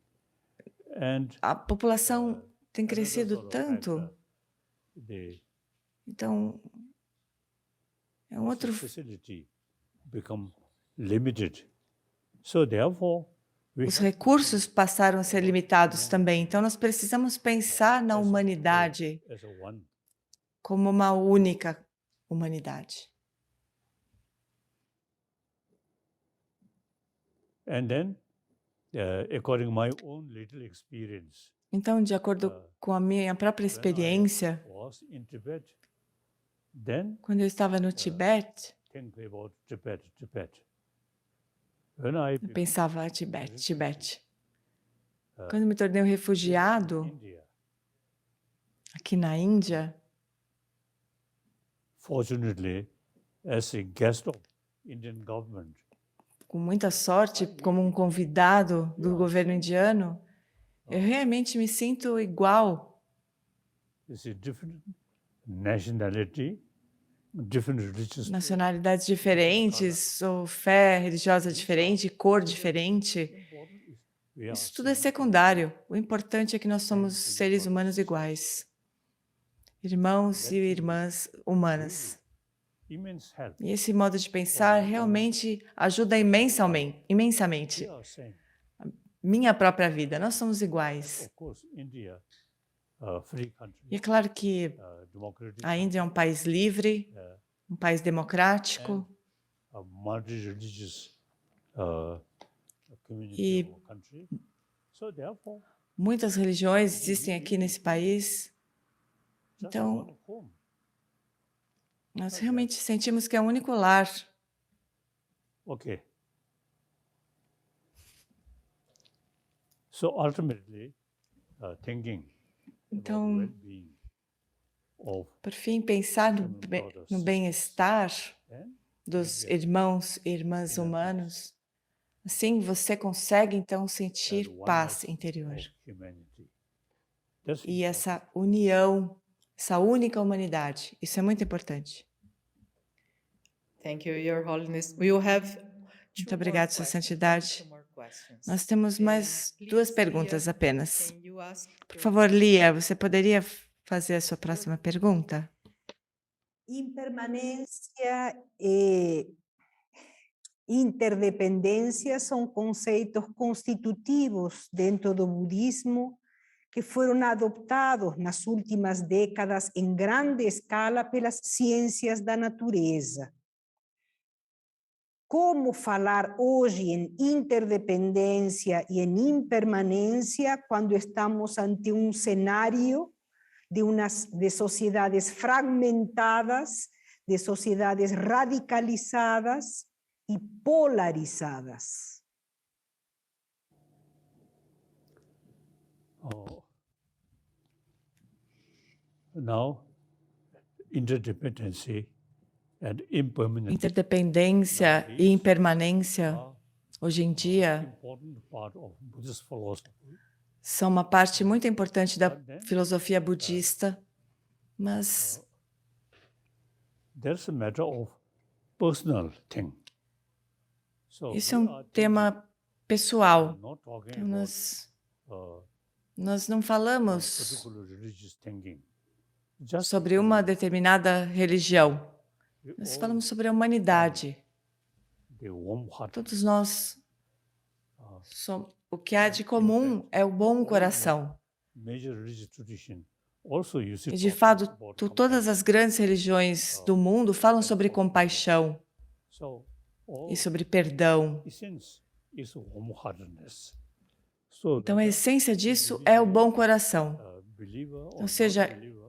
S3: and
S2: a população tem
S3: another
S2: crescido
S3: sort of
S2: tanto,
S3: factor, the
S2: então é um outro
S3: facility become limited. So therefore, we
S2: Os
S3: have
S2: recursos passaram a ser limitados também, então nós precisamos pensar na humanidade
S3: as a one.
S2: como uma única humanidade.
S3: And then, according to my own little experience,
S2: Então, de acordo com a minha própria
S3: when I
S2: experiência,
S3: was in Tibet, then
S2: quando eu estava no Tibete,
S3: think about Tibet. When I
S2: eu
S3: became
S2: pensava Tibete. Quando me tornei um refugiado
S3: India,
S2: aqui na Índia,
S3: fortunately, as a guest of Indian government,
S2: com muita sorte, como um convidado do governo indiano, eu realmente me sinto igual.
S3: it's a different nationality, different religious.
S2: Nacionalidades diferentes, ou fé religiosa diferente, cor diferente.
S3: We are
S2: Isso tudo é secundário. O importante é que nós somos seres humanos iguais. Irmãos e irmãs humanas.
S3: immense help.
S2: E esse modo de pensar realmente ajuda imensamente
S3: We are saying,
S2: minha própria vida. Nós somos iguais.
S3: of course, India, free country,
S2: E é claro que
S3: democratic,
S2: a Índia é um país livre, um país democrático,
S3: a multi-religious community
S2: E-
S3: or country. So therefore,
S2: muitas religiões existem aqui nesse país.
S3: just
S2: Então,
S3: one home.
S2: nós realmente sentimos que é o único lar.
S3: Okay. So ultimately, thinking about
S2: Então,
S3: well-being of
S2: por fim, pensar no bem-estar
S3: and
S2: dos irmãos e irmãs humanos. Assim, você consegue, então, sentir paz interior.
S3: of humanity. That's
S2: E
S3: important.
S2: essa união, essa única humanidade. Isso é muito importante.
S4: Thank you, Your Holiness. We will have
S2: Muito obrigada, Sua Santidade.
S4: two more questions.
S2: Nós temos mais duas perguntas
S4: Lia,
S2: apenas.
S4: can you ask
S2: Por
S4: your
S2: favor, Lia, você poderia fazer a sua próxima pergunta?
S1: Impermanência e interdependência são conceitos constitutivos dentro do budismo que foram adoptados nas últimas décadas em grande escala pelas ciências da natureza. Como falar hoje em interdependência e em impermanência quando estamos ante um cenário de sociedades fragmentadas, de sociedades radicalizadas e polarizadas?
S3: Now, interdependency and impermanence
S2: Interdependência e impermanência,
S3: are
S2: hoje em dia,
S3: important part of Buddhist philosophy.
S2: são uma parte muito importante da filosofia budista, mas
S3: There's a matter of personal thing. So
S2: isso é
S3: we
S2: um
S3: are
S2: tema pessoal.
S3: not talking
S2: Então,
S3: about
S2: nós não falamos
S3: particular religious thinking. Just
S2: sobre uma determinada religião.
S3: we
S2: Nós
S3: all
S2: falamos sobre a humanidade.
S3: the warm heart.
S2: Todos nós, o que há de comum é o bom coração.
S3: Major religious tradition also use
S2: E,
S3: it
S2: de
S3: talk
S2: fato,
S3: about
S2: todas as grandes religiões do mundo falam sobre compaixão
S3: So all
S2: e sobre perdão.
S3: essence is warm-heartedness. So
S2: Então, a essência disso é o bom coração.
S3: believer or
S2: Ou seja,
S3: not believer,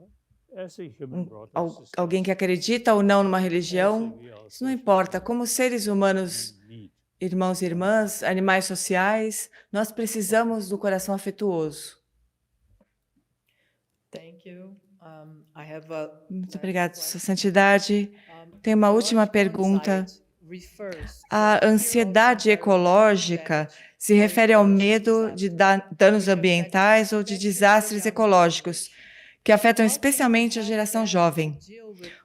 S3: as a human brother, sister,
S2: alguém que acredita ou não numa religião, isso não importa. Como seres humanos,
S3: we need
S2: irmãos e irmãs, animais sociais, nós precisamos do coração afetuoso.
S4: Thank you. I have a
S2: Muito
S4: last
S2: obrigada,
S4: question.
S2: Sua Santidade. Tem uma última pergunta. A ansiedade ecológica se refere ao medo de danos ambientais ou de desastres ecológicos, que afetam especialmente a geração jovem.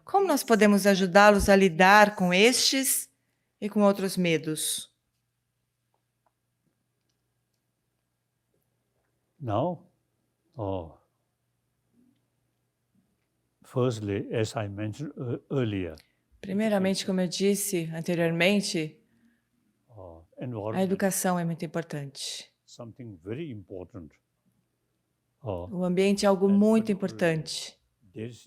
S2: Como nós podemos ajudá-los a lidar com estes e com outros medos?
S3: now. Firstly, as I mentioned earlier,
S2: Primeiramente, como eu disse anteriormente, a
S3: environment
S2: educação é muito importante.
S3: something very important.
S2: O ambiente é algo muito importante.
S3: There's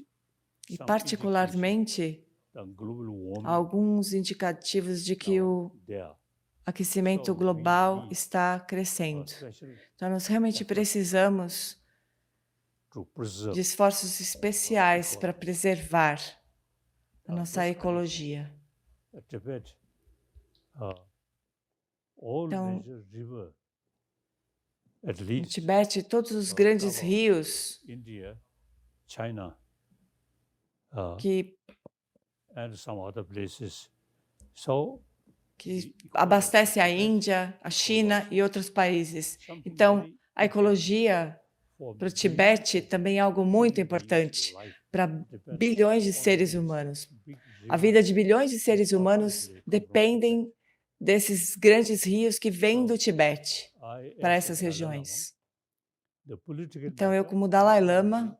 S2: E,
S3: some
S2: particularmente,
S3: indication the global warming
S2: alguns indicativos de que o
S3: there.
S2: aquecimento global está crescendo.
S3: Especially
S2: Então, nós realmente precisamos
S3: to preserve
S2: de esforços especiais para preservar a nossa ecologia.
S3: Tibet. All
S2: Então,
S3: major river, at
S2: No
S3: least
S2: Tibete, todos os grandes rios
S3: India, China,
S2: que
S3: and some other places. So
S2: abastecem a Índia, a China e outros países.
S3: something
S2: Então,
S3: very
S2: a ecologia
S3: for
S2: para o Tibete também é algo muito importante para bilhões de seres humanos. A vida de bilhões de seres humanos dependem desses grandes rios que vêm do Tibete para essas regiões. Então, eu, como Dalai Lama,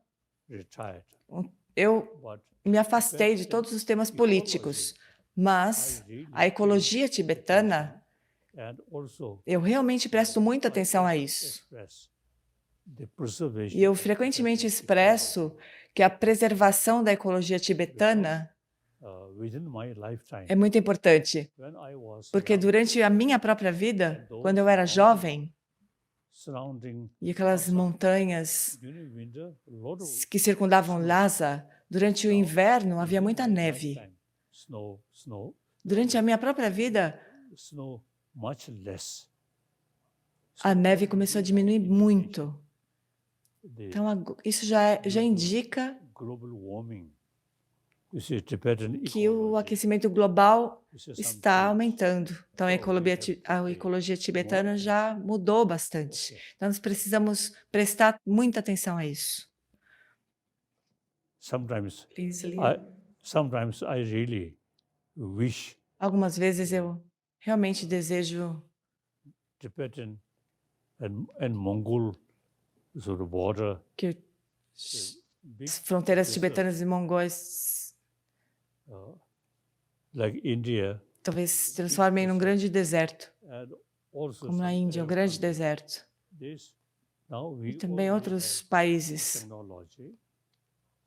S2: eu
S3: but
S2: me afastei de todos os temas políticos, mas a ecologia tibetana,
S3: and also
S2: eu realmente presto muita atenção a isso.
S3: express the preservation
S2: E eu
S3: of
S2: frequentemente
S3: Tibetan
S2: expresso que a preservação da ecologia tibetana
S3: within my lifetime.
S2: é muito importante,
S3: When I was
S2: porque
S3: young,
S2: durante a minha própria vida, quando eu era jovem,
S3: surrounding
S2: e aquelas montanhas
S3: during winter, a lot of
S2: que circundavam Lhasa, durante o inverno havia muita neve.
S3: snow,
S2: Durante a minha própria vida,
S3: snow much less.
S2: a neve começou a diminuir muito.
S3: The
S2: Então, isso já indica
S3: global warming. You see, Tibetan
S2: que o
S3: ecology,
S2: aquecimento global
S3: you see some
S2: está
S3: change.
S2: aumentando. Então, a ecologia tibetana já mudou bastante. Então, nós precisamos prestar muita atenção a isso.
S3: Sometimes
S2: Please,
S3: I really wish
S2: algumas vezes eu realmente desejo
S3: Tibetan and Mongol sort of border,
S2: que
S3: big
S2: as fronteiras
S3: desert,
S2: tibetanas e mongóis
S3: like India,
S2: talvez se transformem num grande deserto,
S3: and also
S2: como na
S3: some
S2: Índia, um
S3: Arab
S2: grande
S3: countries.
S2: deserto.
S3: Now we
S2: E também
S3: already
S2: outros
S3: have
S2: países.
S3: technology.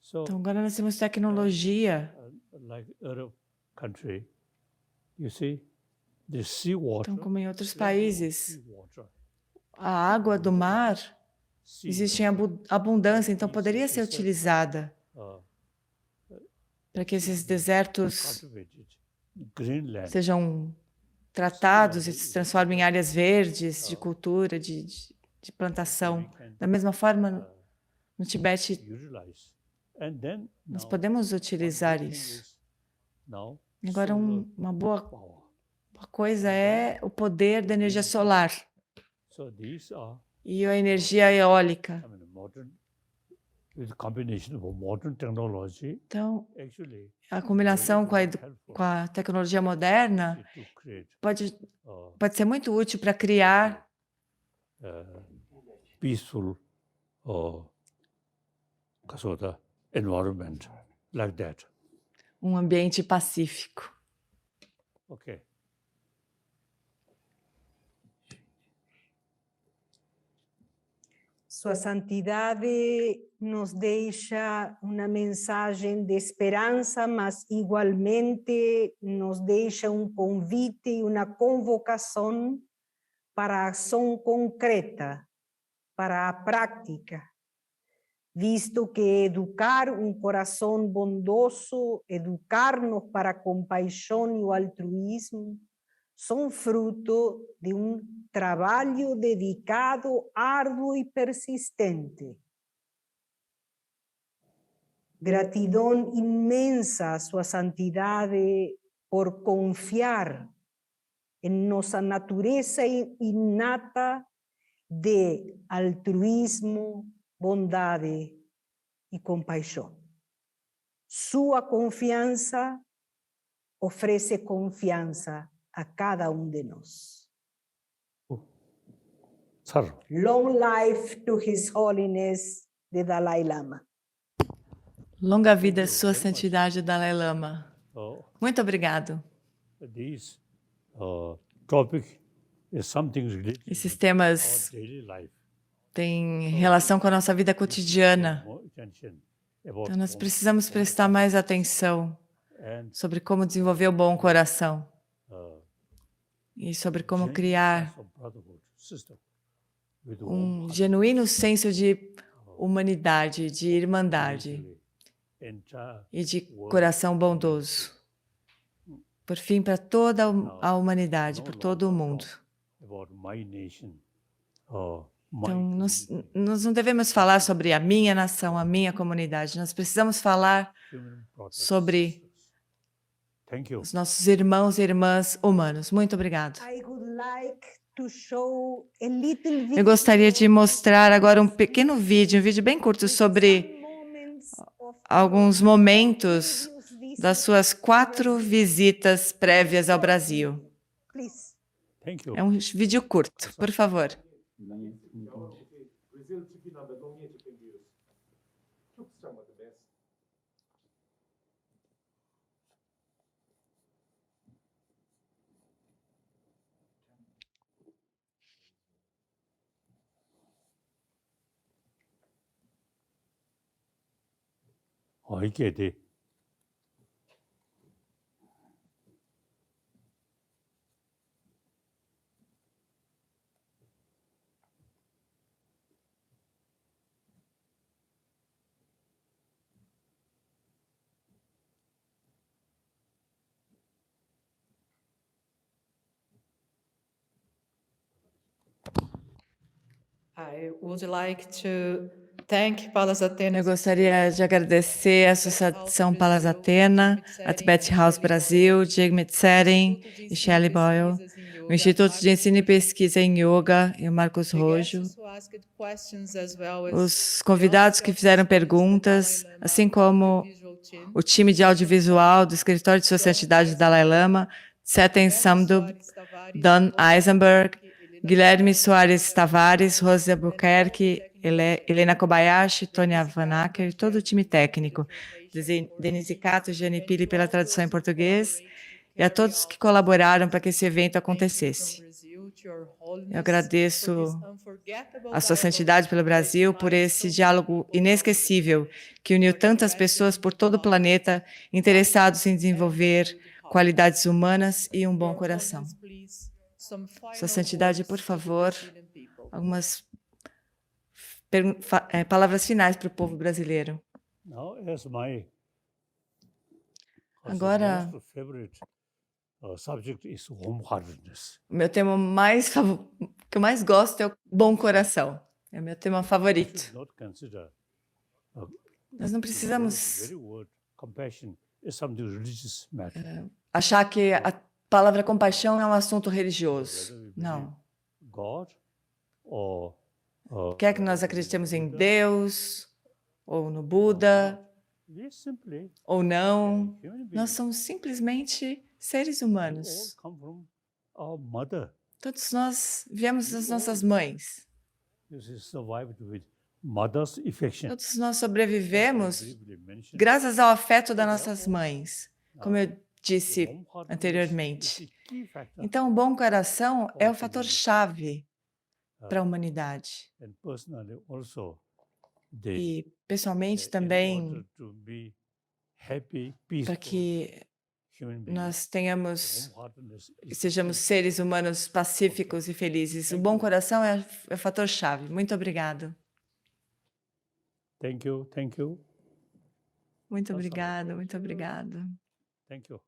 S3: So,
S2: Então, agora nós temos tecnologia.
S3: like Arab country, you see, the seawater.
S2: Então, como em outros
S3: plenty of
S2: países,
S3: seawater,
S2: a água do mar existe em abundância, então poderia ser
S3: It's a-
S2: utilizada para que esses desertos
S3: cultivated greenland.
S2: sejam tratados e se transformem em áreas verdes de cultura, de plantação. Da mesma forma, no Tibete,
S3: Utilize. And then
S2: nós
S3: now,
S2: podemos
S3: one
S2: utilizar
S3: good thing
S2: isso.
S3: is now
S2: Agora,
S3: solar
S2: uma boa
S3: power.
S2: coisa é o poder da energia solar
S3: So these are,
S2: e a energia eólica.
S3: I mean, modern, with combination of modern technology,
S2: Então,
S3: actually
S2: a combinação com
S3: helpful
S2: a tecnologia moderna
S3: to create
S2: pode ser muito útil para criar
S3: peaceful sort of environment like that.
S2: um ambiente pacífico.
S3: Okay.
S1: Sua Santidade nos deixa uma mensagem de esperança, mas igualmente nos deixa um convite e uma convocação para a ação concreta, para a prática, visto que educar um coração bondoso, educar-nos para a compaixão e o altruísmo, são fruto de um trabalho dedicado, árduo e persistente. Gratidão imensa a Sua Santidade por confiar em nossa natureza inata de altruísmo, bondade e compaixão. Sua confiança oferece confiança a cada de nós.
S3: Sir,
S1: Long life to His Holiness the Dalai Lama.
S2: Longa vida, Sua Santidade Dalai Lama. Muito obrigado.
S3: This topic is something related
S2: Esses
S3: to
S2: temas
S3: our daily life.
S2: têm relação com a nossa vida cotidiana.
S3: More attention
S2: Então,
S3: about
S2: nós precisamos prestar mais atenção
S3: and
S2: sobre como desenvolver o bom coração e sobre como
S3: genuine
S2: criar
S3: sense of brotherhood, sisterhood with
S2: um genuíno senso de humanidade, de irmandade
S3: entire
S2: e de coração bondoso. Por fim, para toda a humanidade, por todo o mundo.
S3: about my nation.
S2: Então, nós não devemos falar sobre a minha nação, a minha comunidade. Nós precisamos falar sobre
S3: Thank you.
S2: os nossos irmãos e irmãs humanos. Muito obrigado. Eu gostaria de mostrar agora um pequeno vídeo, um vídeo bem curto sobre alguns momentos das suas 4 visitas prévias ao Brasil.
S3: Thank you.
S2: É um vídeo curto, por favor.
S3: 이게 돼.
S4: I would like to thank Palas Athena.
S2: Eu gostaria de agradecer a Associação Palas Athena, a Tibet House Brasil, Diego Metzeren e Shelley Boyle, o Instituto de Ensino e Pesquisa em Yoga e o Marcos Rojo, os convidados que fizeram perguntas, assim como o time de audiovisual do Escritório de Sua Santidade Dalai Lama, Seten Samdub, Don Eisenberg, Guilherme Soares Tavares, Rose Albuquerque, Helena Kobayashi, Tônia Vanacker e todo o time técnico, Denise Cato e Gianni Pili pela tradução em português, e a todos que colaboraram para que esse evento acontecesse. Eu agradeço a Sua Santidade pelo Brasil por esse diálogo inesquecível que uniu tantas pessoas por todo o planeta interessados em desenvolver qualidades humanas e um bom coração. Sua Santidade, por favor, algumas palavras finais para o povo brasileiro. Agora, o meu tema que eu mais gosto é o bom coração. É o meu tema favorito. Nós não precisamos achar que a palavra compaixão é um assunto religioso. Não. Quer que nós acreditemos em Deus, ou no Buda, ou não, nós somos simplesmente seres humanos. Todos nós viemos das nossas mães. Todos nós sobrevivemos graças ao afeto das nossas mães, como eu disse anteriormente. Então, o bom coração é o fator-chave para a humanidade. E, pessoalmente, também, para que nós sejamos seres humanos pacíficos e felizes. O bom coração é o fator-chave. Muito obrigado.
S3: Thank you.
S2: Muito obrigado, muito obrigado.
S3: Thank you.